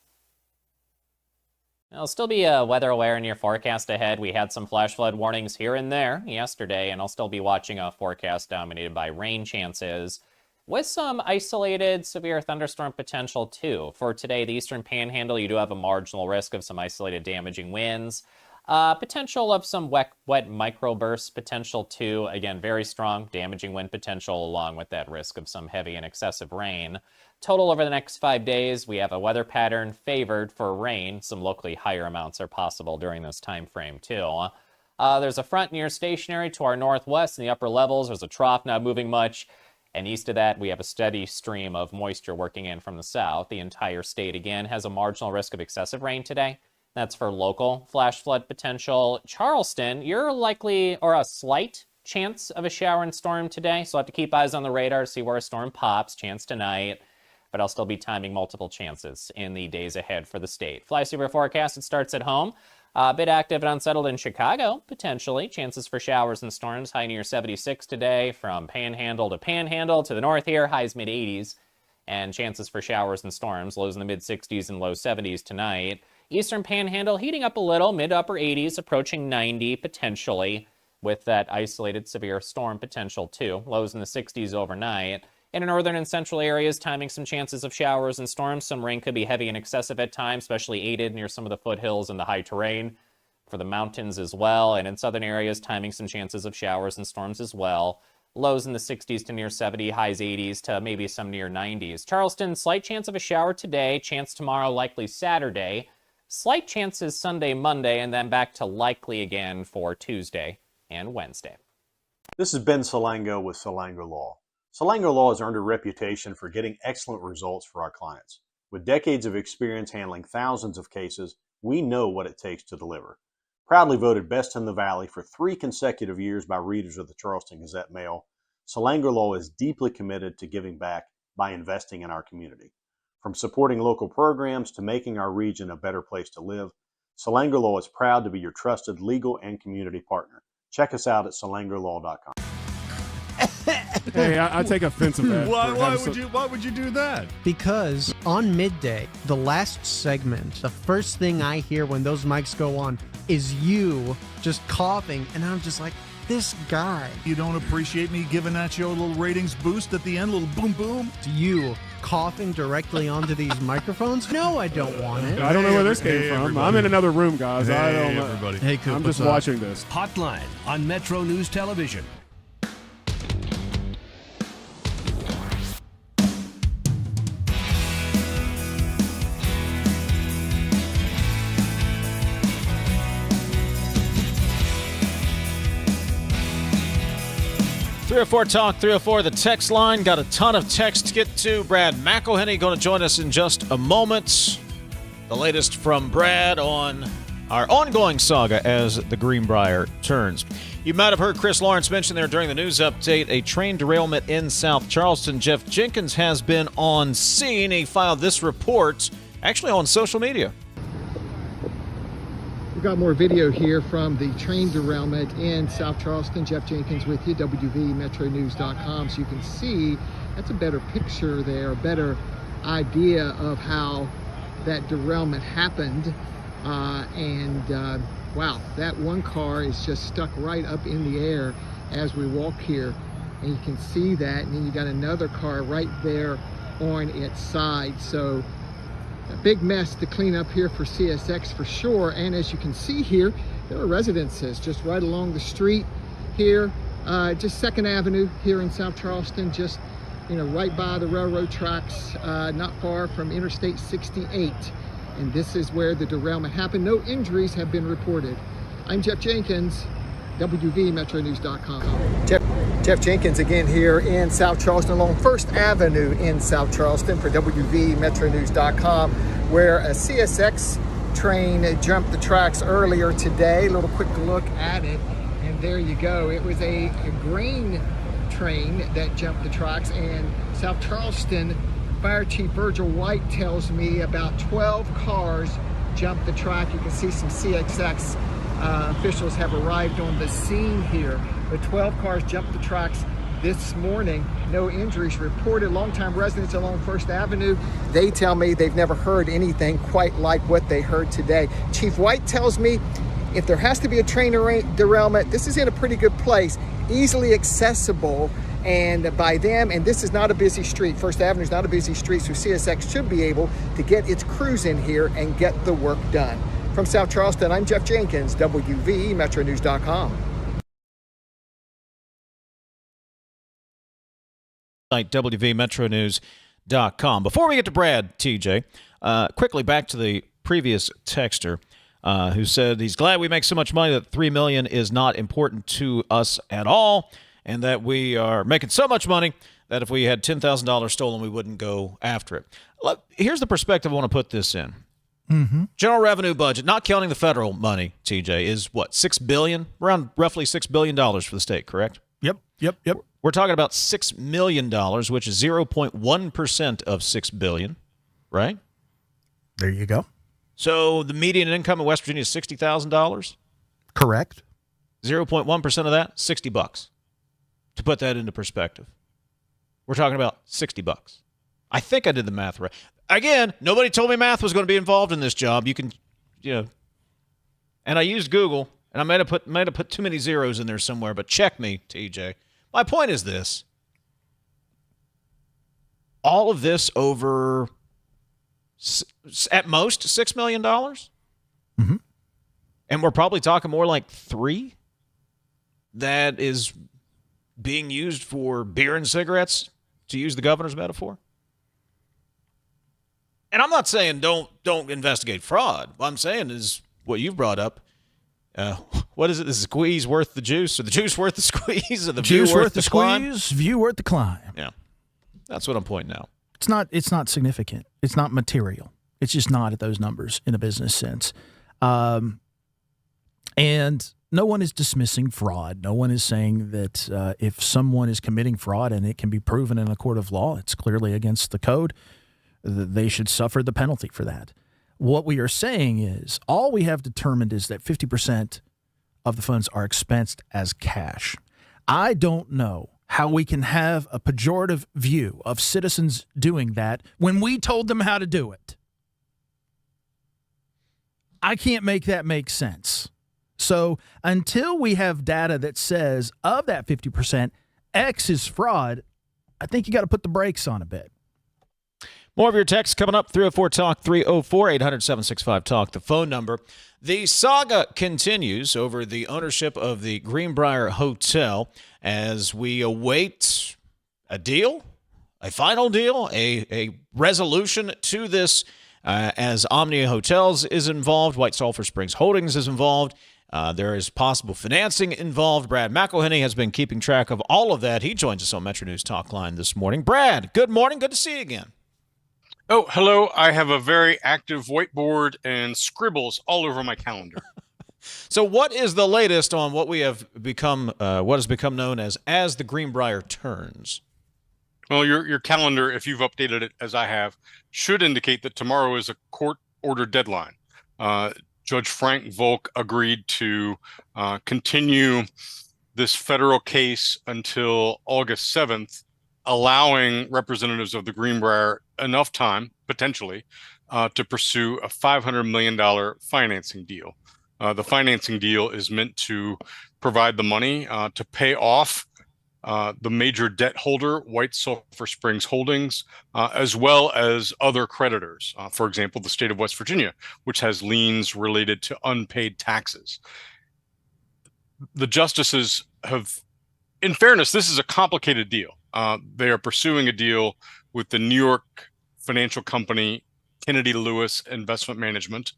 I'll still be weather aware in your forecast ahead. We had some flash flood warnings here and there yesterday, and I'll still be watching a forecast dominated by rain chances with some isolated severe thunderstorm potential too. For today, the Eastern Panhandle, you do have a marginal risk of some isolated damaging winds. Potential of some wet microbursts potential too. Again, very strong damaging wind potential along with that risk of some heavy and excessive rain. Total over the next 5 days, we have a weather pattern favored for rain. Some locally higher amounts are possible during this time frame too. There's a front near stationary to our northwest in the upper levels. There's a trough not moving much. And east of that, we have a steady stream of moisture working in from the south. The entire state, again, has a marginal risk of excessive rain today. That's for local flash flood potential. Charleston, you're likely, or a slight chance of a shower and storm today. So I'll have to keep eyes on the radar, see where a storm pops, chance tonight. But I'll still be timing multiple chances in the days ahead for the state. Fly Super forecast, it starts at home. A bit active and unsettled in Chicago, potentially. Chances for showers and storms, high near 76 today. From Panhandle to the north here, highs mid-80s. And chances for showers and storms, lows in the mid-60s and low 70s tonight. Eastern Panhandle heating up a little, mid-upper 80s, approaching 90 potentially, with that isolated severe storm potential too. Lows in the 60s overnight. In the northern and central areas, timing some chances of showers and storms. Some rain could be heavy and excessive at times, especially aided near some of the foothills and the high terrain. For the mountains as well. And in southern areas, timing some chances of showers and storms as well. Lows in the 60s to near 70, highs 80s to maybe some near 90s. Charleston, slight chance of a shower today. Chance tomorrow, likely Saturday. Slight chances Sunday, Monday, and then back to likely again for Tuesday and Wednesday. This is Ben Salango with Salango Law. Salango Law has earned a reputation for getting excellent results for our clients. With decades of experience handling thousands of cases, we know what it takes to deliver. Proudly voted Best in the Valley for 3 consecutive years by readers of the Charleston Gazette-Mail, Salango Law is deeply committed to giving back by investing in our community. From supporting local programs to making our region a better place to live, Salango Law is proud to be your trusted legal and community partner. Check us out at salangolaw.com. Hey, I take offense of that. Why would you do that? Because on midday, the last segment, the first thing I hear when those mics go on is you just coughing, and I'm just like, this guy. You don't appreciate me giving that show a little ratings boost at the end, a little boom boom? You coughing directly onto these microphones? No, I don't want it. I don't know where this came from. Everybody. I'm in another room, guys. I don't know. Everybody. Hey, Coop, I'm just watching this. Hotline on Metro News Television. 304 Talk, 304, the text line. Got a ton of text to get to. Brad McElhinny going to join us in just a moment. The latest from Brad on our ongoing saga as the Greenbrier turns. You might have heard Chris Lawrence mention there during the news update a train derailment in South Charleston. Jeff Jenkins has been on scene. He filed this report actually on social media. We've got more video here from the train derailment in South Charleston. Jeff Jenkins with you, WVMetroNews.com. So you can see that's a better picture there, a better idea of how that derailment happened. Wow, that one car is just stuck right up in the air as we walk here. And you can see that. And then you got another car right there on its side. So a big mess to clean up here for CSX for sure. And as you can see here, there are residences just right along the street here, just 2nd Avenue here in South Charleston, just right by the railroad tracks, not far from Interstate 68. And this is where the derailment happened. No injuries have been reported. I'm Jeff Jenkins, WVMetroNews.com. Jeff Jenkins again here in South Charleston along 1st Avenue in South Charleston for WVMetroNews.com, where a CSX train jumped the tracks earlier today. A little quick look at it, and there you go. It was a grain train that jumped the tracks, and South Charleston Fire Chief Virgil White tells me about 12 cars jumped the track. You can see some CSX officials have arrived on the scene here. But 12 cars jumped the tracks this morning. No injuries reported. Longtime residents along 1st Avenue, they tell me they've never heard anything quite like what they heard today. Chief White tells me if there has to be a train derailment, this is in a pretty good place, easily accessible and by them, and this is not a busy street. 1st Avenue is not a busy street, so CSX should be able to get its crews in here and get the work done. From South Charleston, I'm Jeff Jenkins, WVMetroNews.com. WVMetroNews.com. Before we get to Brad, TJ, quickly back to the previous texter who said he's glad we make so much money that $3 million is not important to us at all, and that we are making so much money that if we had $10,000 stolen, we wouldn't go after it. Look, here's the perspective I want to put this in. Mm-hmm. General revenue budget, not counting the federal money, TJ, is what, $6 billion? Around roughly $6 billion for the state, correct? Yep. We're talking about $6 million, which is 0.1% of $6 billion, right? There you go. So the median income in West Virginia is $60,000? Correct. 0.1% of that, $60. To put that into perspective, we're talking about $60. I think I did the math right. Again, nobody told me math was going to be involved in this job. You can, and I used Google, and I might have put too many zeros in there somewhere, but check me, TJ. My point is this. All of this over, at most, $6 million? Mm-hmm. And we're probably talking more like 3 that is being used for beer and cigarettes, to use the governor's metaphor. And I'm not saying don't investigate fraud. What I'm saying is what you've brought up. What is it? The squeeze worth the juice, or the juice worth the squeeze, or the Juice view worth the climb? squeeze, view worth the climb. Yeah, that's what I'm pointing out. It's not significant. It's not material. It's just not at those numbers in a business sense. And no one is dismissing fraud. No one is saying that if someone is committing fraud and it can be proven in a court of law, it's clearly against the code, they should suffer the penalty for that. What we are saying is all we have determined is that 50% of the funds are expensed as cash. I don't know how we can have a pejorative view of citizens doing that when we told them how to do it. I can't make that make sense. So until we have data that says of that 50%, X is fraud, I think you got to put the brakes on a bit. More of your texts coming up. 304-TALK, 304-800-765-TALK, the phone number. The saga continues over the ownership of the Greenbrier Hotel as we await a deal, a final deal, a resolution to this as Omnia Hotels is involved, White Sulphur Springs Holdings is involved. There is possible financing involved. Brad McElhinny has been keeping track of all of that. He joins us on Metro News Talkline this morning. Brad, good morning. Good to see you again. Oh, hello. I have a very active whiteboard and scribbles all over my calendar. So what is the latest on what we have become, what has become known as the Greenbrier turns? Well, your calendar, if you've updated it as I have, should indicate that tomorrow is a court-ordered deadline. Judge Frank Volk agreed to continue this federal case until August 7th, allowing representatives of the Greenbrier enough time, potentially, to pursue a $500 million financing deal. The financing deal is meant to provide the money to pay off the major debt holder, White Sulphur Springs Holdings, as well as other creditors. For example, the state of West Virginia, which has liens related to unpaid taxes. The justices have, in fairness, this is a complicated deal. They are pursuing a deal with the New York financial company, Kennedy Lewis Investment Management.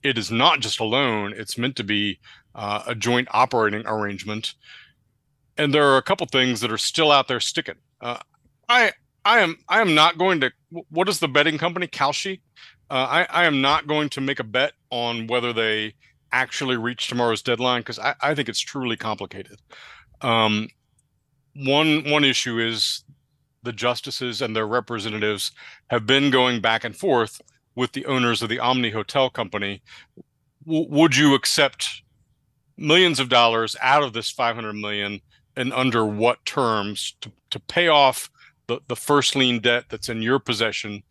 It is not just a loan, it's meant to be a joint operating arrangement. And there are a couple things that are still out there sticking. I am not going to, what is the betting company, Kalshi? I am not going to make a bet on whether they actually reach tomorrow's deadline, because I think it's truly complicated. One issue is the justices and their representatives have been going back and forth with the owners of the Omni Hotel Company. Would you accept millions of dollars out of this $500 million, and under what terms to pay off the first lien debt that's in your possession?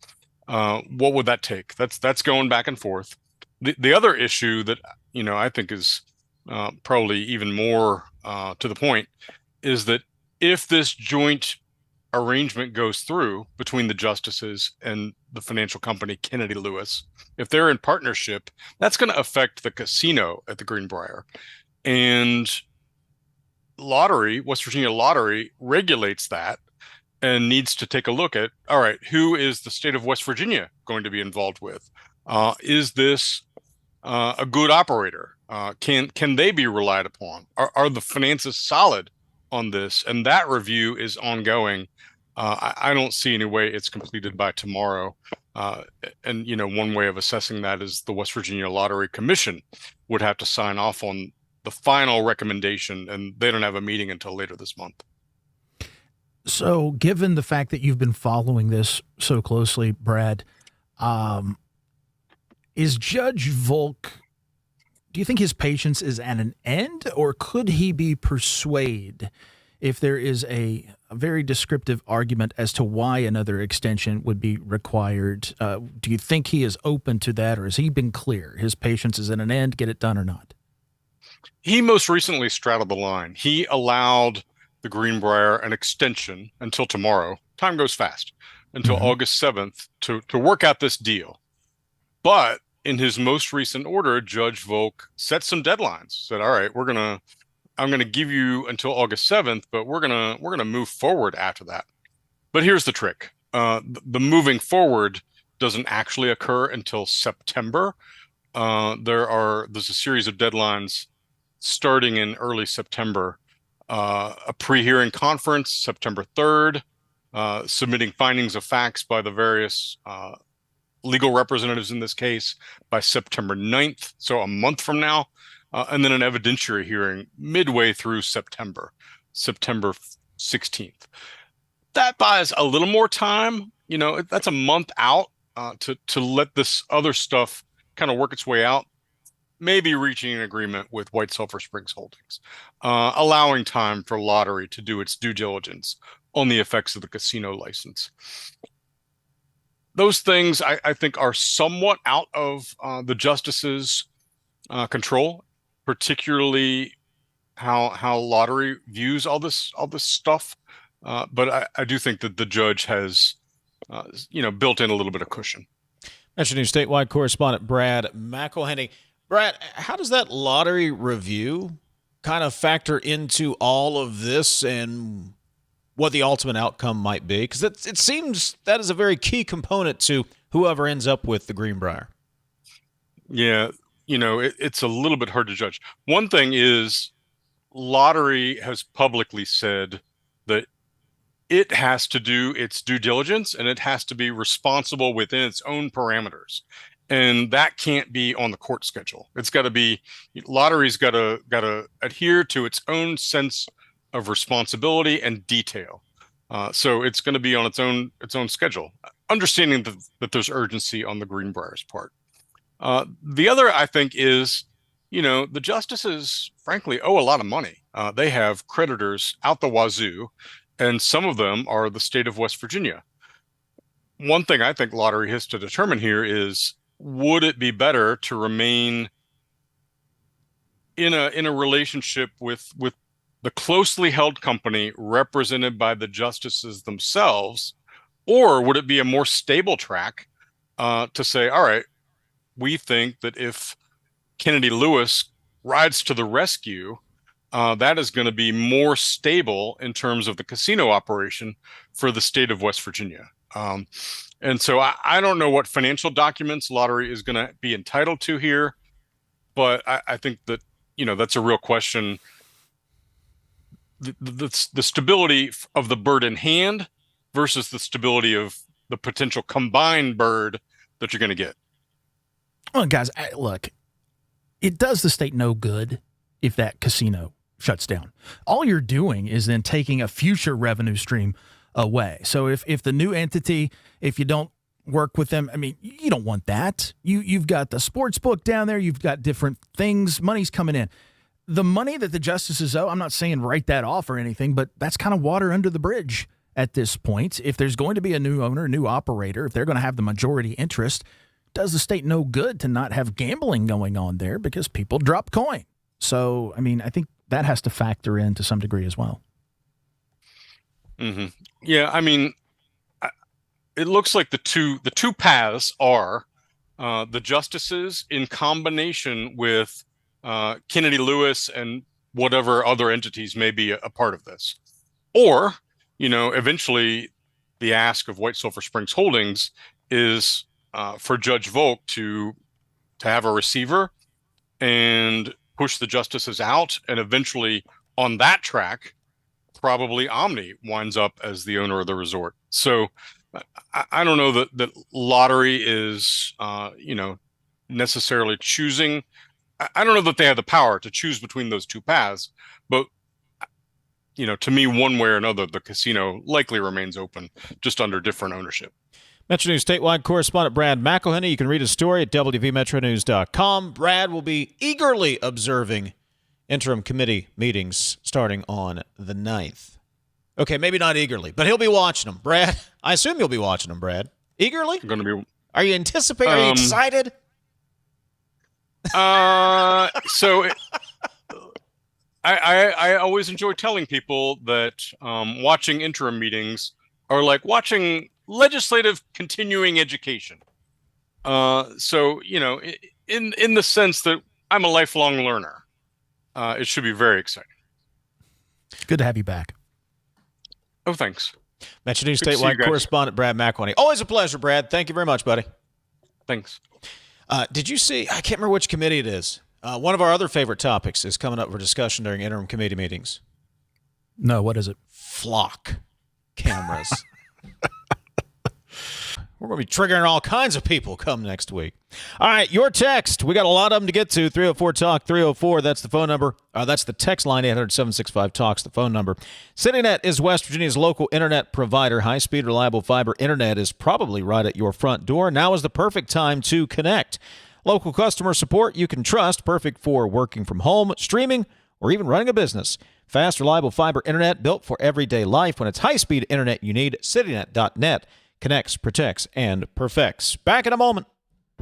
What would that take? That's going back and forth. The other issue that I think is probably even more to the point is that if this joint arrangement goes through between the justices and the financial company Kennedy Lewis, if they're in partnership, that's going to affect the casino at the Greenbrier. And West Virginia Lottery regulates that and needs to take a look at, all right, who is the state of West Virginia going to be involved with? Is this a good operator? Can they be relied upon? Are the finances solid on this? And that review is ongoing. I don't see any way it's completed by tomorrow. And one way of assessing that is the West Virginia Lottery Commission would have to sign off on the final recommendation, and they don't have a meeting until later this month. So given the fact that you've been following this so closely, Brad, is Judge Volk, do you think his patience is at an end, or could he be persuaded if there is a very descriptive argument as to why another extension would be required? Do you think he is open to that, or has he been clear? His patience is at an end, get it done or not? He most recently straddled the line. He allowed the Greenbrier an extension until tomorrow. Time goes fast. Until August 7th to work out this deal. But in his most recent order, Judge Volk set some deadlines. Said, all right, I'm gonna give you until August 7th, but we're gonna move forward after that. But here's the trick. The moving forward doesn't actually occur until September. There's a series of deadlines starting in early September. A pre-hearing conference, September 3rd, submitting findings of facts by the various legal representatives in this case by September 9th, so a month from now, and then an evidentiary hearing midway through September 16th. That buys a little more time. That's a month out to let this other stuff kind of work its way out. Maybe reaching an agreement with White Sulphur Springs Holdings, allowing time for Lottery to do its due diligence on the effects of the casino license. Those things I think are somewhat out of the justices' control, particularly how Lottery views all this stuff. But I do think that the judge has built in a little bit of cushion. MetroNews statewide correspondent Brad McElhinny. Brad, how does that lottery review kind of factor into all of this and what the ultimate outcome might be? Because it seems that is a very key component to whoever ends up with the Greenbrier. Yeah, it's a little bit hard to judge. One thing is, lottery has publicly said that it has to do its due diligence and it has to be responsible within its own parameters. And that can't be on the court schedule. It's got to be, lottery's got to adhere to its own sense of responsibility and detail. So it's going to be on its own schedule, understanding that there's urgency on the Greenbrier's part. The other, I think, is, the justices, frankly, owe a lot of money. They have creditors out the wazoo, and some of them are the state of West Virginia. One thing I think lottery has to determine here is, would it be better to remain in a relationship with the closely held company represented by the justices themselves, or would it be a more stable track to say, all right, we think that if Kennedy Lewis rides to the rescue, that is going to be more stable in terms of the casino operation for the state of West Virginia. And so I don't know what financial documents lottery is going to be entitled to here, but I think that, that's a real question. The stability of the bird in hand versus the stability of the potential combined bird that you're going to get. Well, guys, look, it does the state no good if that casino shuts down. All you're doing is then taking a future revenue stream away. So if the new entity, if you don't work with them, I mean, you don't want that. You've got the sports book down there. You've got different things. Money's coming in. The money that the justices owe, I'm not saying write that off or anything, but that's kind of water under the bridge at this point. If there's going to be a new owner, new operator, if they're going to have the majority interest, does the state no good to not have gambling going on there because people drop coin? So, I mean, I think that has to factor in to some degree as well. Mm-hmm. Yeah, I mean, it looks like the two paths are the justices in combination with Kennedy Lewis and whatever other entities may be a part of this, or eventually the ask of White Sulphur Springs Holdings is for Judge Volk to have a receiver and push the justices out, and eventually on that track, probably Omni winds up as the owner of the resort. So I don't know that lottery is, necessarily choosing. I don't know that they have the power to choose between those two paths, but, to me, one way or another, the casino likely remains open, just under different ownership. MetroNews statewide correspondent Brad McElhinny. You can read his story at wvmetronews.com. Brad will be eagerly observing interim committee meetings starting on the 9th. Okay, maybe not eagerly, but he'll be watching them. Brad, I assume you'll be watching them, Brad. Eagerly? I'm going to be. Are you anticipating? Are you excited? So I always enjoy telling people that watching interim meetings are like watching legislative continuing education. So, in the sense that I'm a lifelong learner, it should be very exciting. Good to have you back. Oh, thanks. MetroNews statewide correspondent Brad McElhinny. Always a pleasure, Brad. Thank you very much, buddy. Thanks. Did you see, I can't remember which committee it is. One of our other favorite topics is coming up for discussion during interim committee meetings. No, what is it? Flock cameras. We're going to be triggering all kinds of people come next week. All right, your text. We got a lot of them to get to. 304-TALK-304. That's the phone number. That's the text line. 800-765-TALK's the phone number. CityNet is West Virginia's local internet provider. High-speed, reliable fiber internet is probably right at your front door. Now is the perfect time to connect. Local customer support you can trust. Perfect for working from home, streaming, or even running a business. Fast, reliable fiber internet built for everyday life. When it's high-speed internet you need, citynet.net. Connects, protects, and perfects. Back in a moment.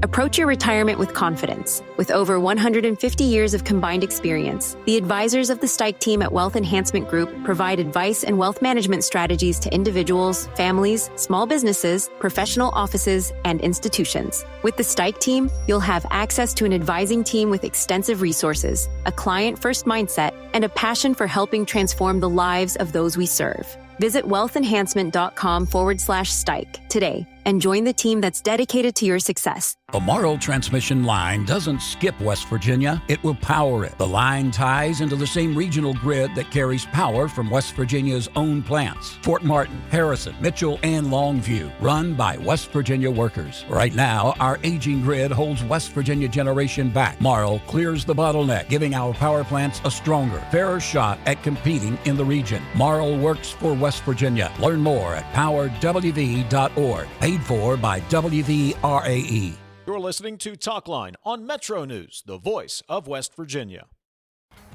Approach your retirement with confidence. With over 150 years of combined experience, the advisors of the Stike team at Wealth Enhancement Group provide advice and wealth management strategies to individuals, families, small businesses, professional offices, and institutions. With the Stike team, you'll have access to an advising team with extensive resources, a client-first mindset, and a passion for helping transform the lives of those we serve. Visit wealthenhancement.com/Stike today and join the team that's dedicated to your success. The Marl transmission line doesn't skip West Virginia, it will power it. The line ties into the same regional grid that carries power from West Virginia's own plants. Fort Martin, Harrison, Mitchell, and Longview, run by West Virginia workers. Right now, our aging grid holds West Virginia generation back. Marl clears the bottleneck, giving our power plants a stronger, fairer shot at competing in the region. Marl works for West Virginia. Learn more at powerwv.org. Paid for by WVRAE. You're listening to Talkline on Metro News, the voice of West Virginia.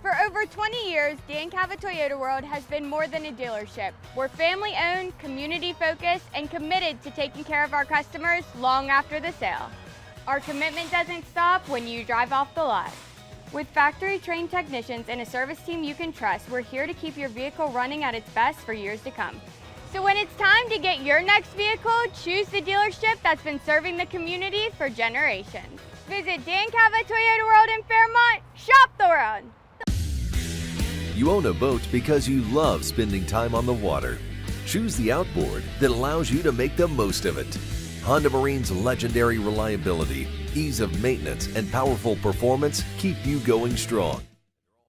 For over 20 years, Dan Cava Toyota World has been more than a dealership. We're family-owned, community-focused, and committed to taking care of our customers long after the sale. Our commitment doesn't stop when you drive off the lot. With factory-trained technicians and a service team you can trust, we're here to keep your vehicle running at its best for years to come. So when it's time to get your next vehicle, choose the dealership that's been serving the community for generations. Visit Dan Cava Toyota World in Fairmont. Shop the world. You own a boat because you love spending time on the water. Choose the outboard that allows you to make the most of it. Honda Marine's legendary reliability, ease of maintenance, and powerful performance keep you going strong.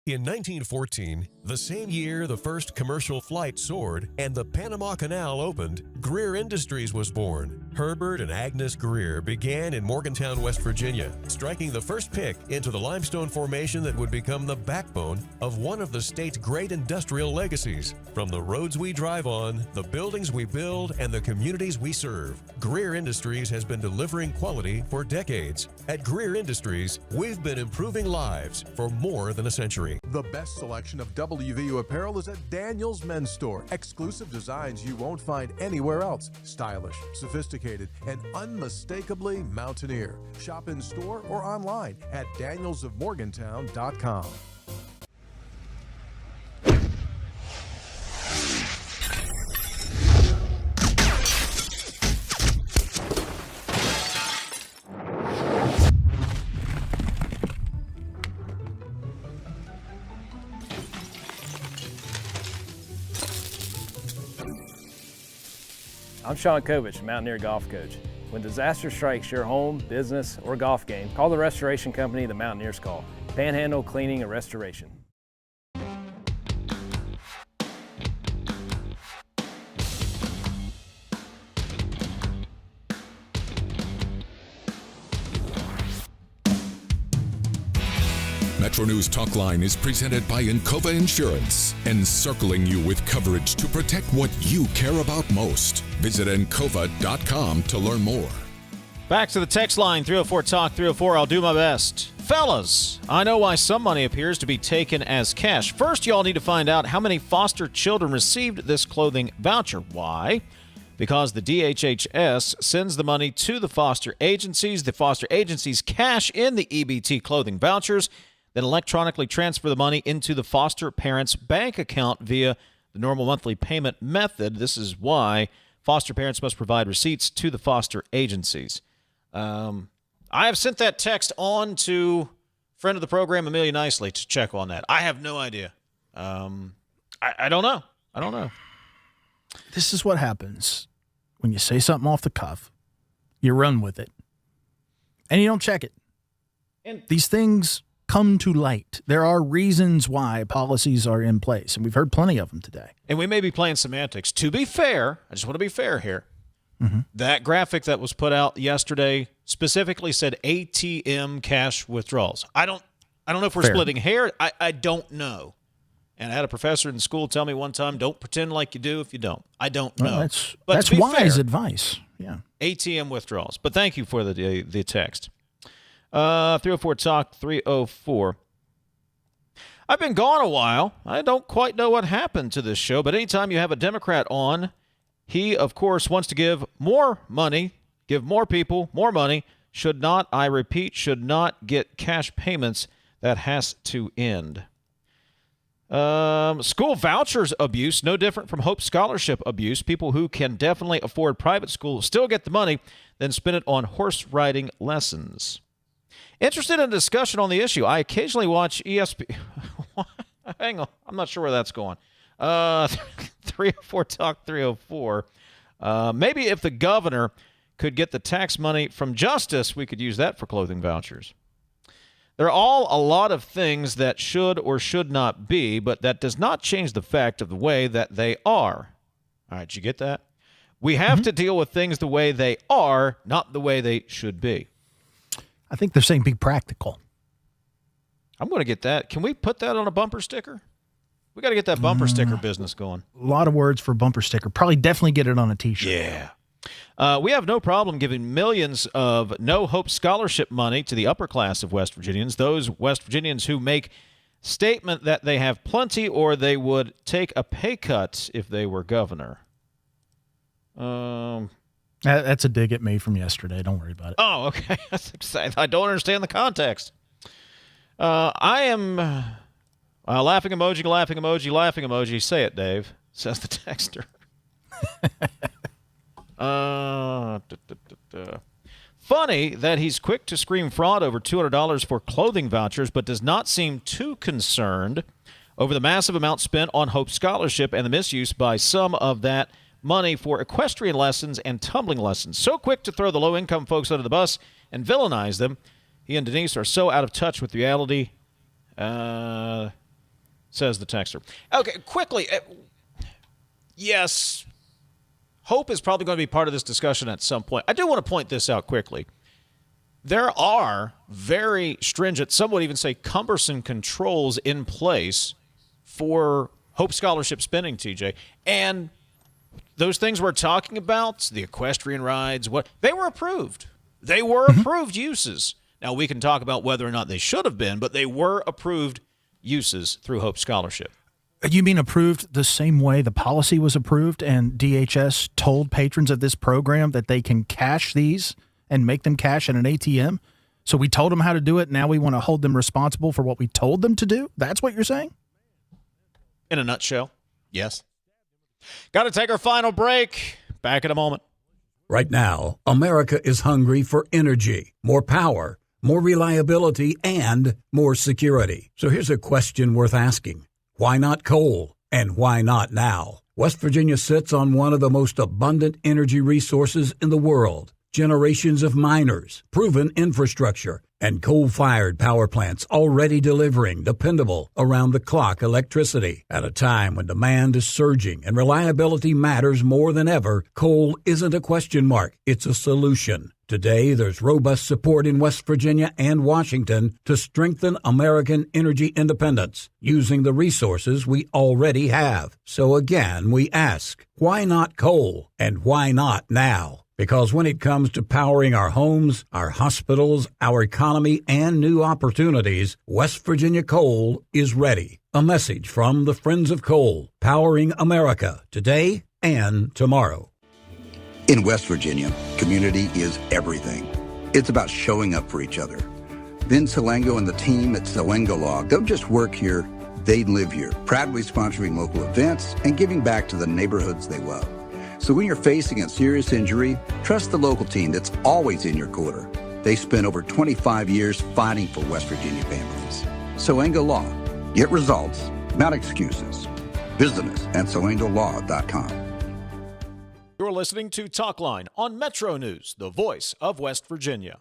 In 1914, the same year the first commercial flight soared and the Panama Canal opened, Greer Industries was born. Herbert and Agnes Greer began in Morgantown, West Virginia, striking the first pick into the limestone formation that would become the backbone of one of the state's great industrial legacies. From the roads we drive on, the buildings we build, and the communities we serve, Greer Industries has been delivering quality for decades. At Greer Industries, we've been improving lives for more than a century. The best selection of WVU apparel is at Daniels Men's Store. Exclusive designs you won't find anywhere else. Stylish, sophisticated, and unmistakably mountaineer. Shop in store or online at danielsofmorgantown.com. I'm Sean Kovich, Mountaineer Golf Coach. When disaster strikes your home, business, or golf game, call the restoration company the Mountaineers call. Panhandle Cleaning and Restoration. MetroNews Talkline is presented by Encova Insurance, encircling you with coverage to protect what you care about most. Visit Encova.com to learn more. Back to the text line, 304-TALK-304. I'll do my best. Fellas, I know why some money appears to be taken as cash. First, y'all need to find out how many foster children received this clothing voucher. Why? Because the DHHS sends the money to the foster agencies. The foster agencies cash in the EBT clothing vouchers, then electronically transfer the money into the foster parent's bank account via the normal monthly payment method. This is why foster parents must provide receipts to the foster agencies. I have sent that text on to friend of the program, Amelia Nicely, to check on that. I have no idea. I don't know. I don't know. This is what happens when you say something off the cuff. You run with it. And you don't check it. And these things come to light. There are reasons why policies are in place, and we've heard plenty of them today. And we may be playing semantics. To be fair, I just want to be fair here. Mm-hmm. That graphic that was put out yesterday specifically said ATM cash withdrawals. I don't know if we're splitting hair. I don't know. And I had a professor in school tell me one time, don't pretend like you do if you don't. I don't know. Well, that's wise advice. Yeah. ATM withdrawals. But thank you for the text. 304-TALK 304. I've been gone a while. I don't quite know what happened to this show, but anytime you have a Democrat on, he, of course, wants to give more money, give more people more money, should not, I repeat, should not get cash payments. That has to end. School vouchers abuse, no different from Hope Scholarship abuse. People who can definitely afford private school still get the money, then spend it on horse riding lessons. Interested in a discussion on the issue. I occasionally watch ESPN. Hang on. I'm not sure where that's going. 304-TALK 304. Maybe if the governor could get the tax money from justice, we could use that for clothing vouchers. There are all a lot of things that should or should not be, but that does not change the fact of the way that they are. All right, did you get that? We have to deal with things the way they are, not the way they should be. I think they're saying be practical. I'm going to get that. Can we put that on a bumper sticker? We got to get that bumper sticker business going. A lot of words for bumper sticker. Probably definitely get it on a T-shirt. Yeah. We have no problem giving millions of No Hope Scholarship money to the upper class of West Virginians, those West Virginians who make statement that they have plenty or they would take a pay cut if they were governor. That's a dig at me from yesterday. Don't worry about it. Oh, okay. I don't understand the context. I am laughing emoji, laughing emoji, laughing emoji. Say it, Dave, says the texter. Funny that he's quick to scream fraud over $200 for clothing vouchers, but does not seem too concerned over the massive amount spent on Hope Scholarship and the misuse by some of that money for equestrian lessons and tumbling lessons. So quick to throw the low-income folks under the bus and villainize them. He and Denise are so out of touch with reality, says the texter. Okay, quickly. Yes, Hope is probably going to be part of this discussion at some point. I do want to point this out quickly. There are very stringent, some would even say cumbersome controls in place for Hope Scholarship spending, TJ. And those things we're talking about, the equestrian rides, they were approved. They were approved uses. Now, we can talk about whether or not they should have been, but they were approved uses through Hope Scholarship. You mean approved the same way the policy was approved and DHS told patrons of this program that they can cash these and make them cash at an ATM? So we told them how to do it. Now we want to hold them responsible for what we told them to do? That's what you're saying? In a nutshell, yes. Got to take our final break. Back in a moment. Right now, America is hungry for energy, more power, more reliability, and more security. So here's a question worth asking. Why not coal? And why not now? West Virginia sits on one of the most abundant energy resources in the world. Generations of miners, proven infrastructure, and coal-fired power plants already delivering dependable, around-the-clock electricity. At a time when demand is surging and reliability matters more than ever, coal isn't a question mark, it's a solution. Today, there's robust support in West Virginia and Washington to strengthen American energy independence using the resources we already have. So again, we ask, why not coal? And why not now? Because when it comes to powering our homes, our hospitals, our economy, and new opportunities, West Virginia Coal is ready. A message from the Friends of Coal, powering America today and tomorrow. In West Virginia, community is everything. It's about showing up for each other. Vin Salengo and the team at Salengo Law don't just work here, they live here, proudly sponsoring local events and giving back to the neighborhoods they love. So when you're facing a serious injury, trust the local team that's always in your corner. They spent over 25 years fighting for West Virginia families. Salengo Law. Get results, not excuses. Visit us at salengolaw.com. You're listening to Talkline on Metro News, the voice of West Virginia.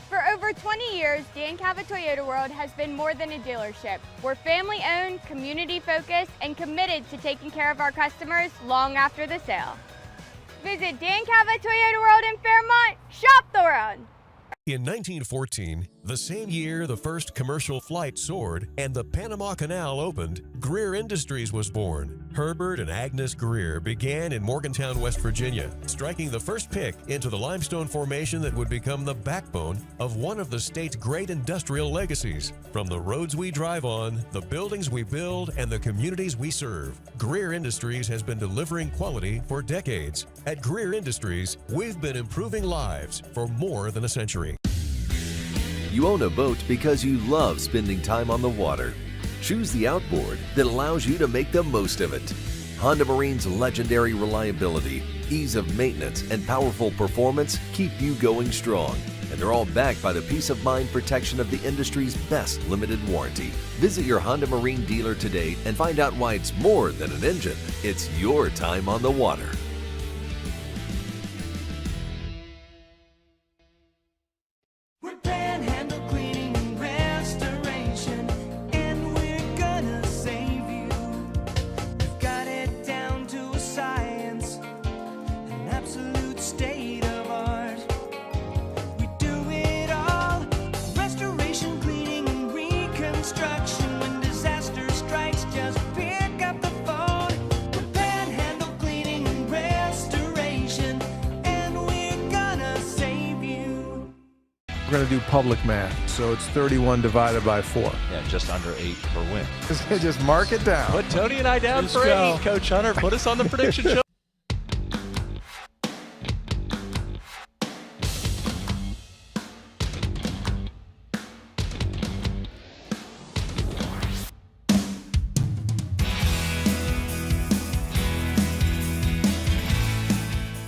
For over 20 years, Dan Cava Toyota World has been more than a dealership. We're family-owned, community-focused, and committed to taking care of our customers long after the sale. Visit Dan Cava Toyota World in Fairmont. Shop the world. In 1914, the same year the first commercial flight soared and the Panama Canal opened, Greer Industries was born. Herbert and Agnes Greer began in Morgantown, West Virginia, striking the first pick into the limestone formation that would become the backbone of one of the state's great industrial legacies. From the roads we drive on, the buildings we build, and the communities we serve, Greer Industries has been delivering quality for decades. At Greer Industries, we've been improving lives for more than a century. You own a boat because you love spending time on the water. Choose the outboard that allows you to make the most of it. Honda Marine's legendary reliability, ease of maintenance, and powerful performance keep you going strong. And They're all backed by the peace of mind protection of the industry's best limited warranty. Visit your Honda Marine dealer today and find out why it's more than an engine. It's your time on the water. We're going to do public math, so it's 31 divided by 4. Yeah, just under 8 per win. Just mark it down. Put Tony and I down Let's for go. 8. Coach Hunter, put us on the prediction show.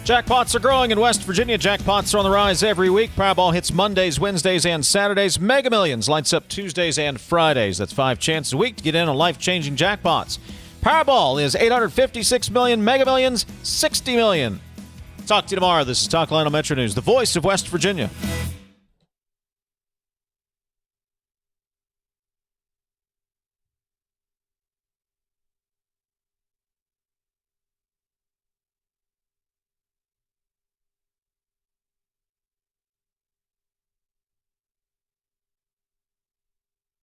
Jackpots are growing in West Virginia. Jackpots are on the rise every week. Powerball hits Mondays, Wednesdays, and Saturdays. Mega Millions lights up Tuesdays and Fridays. That's 5 chances a week to get in on life-changing jackpots. Powerball is $856 million. Mega Millions, $60 million. Talk to you tomorrow. This is Talkline on Metro News, the voice of West Virginia.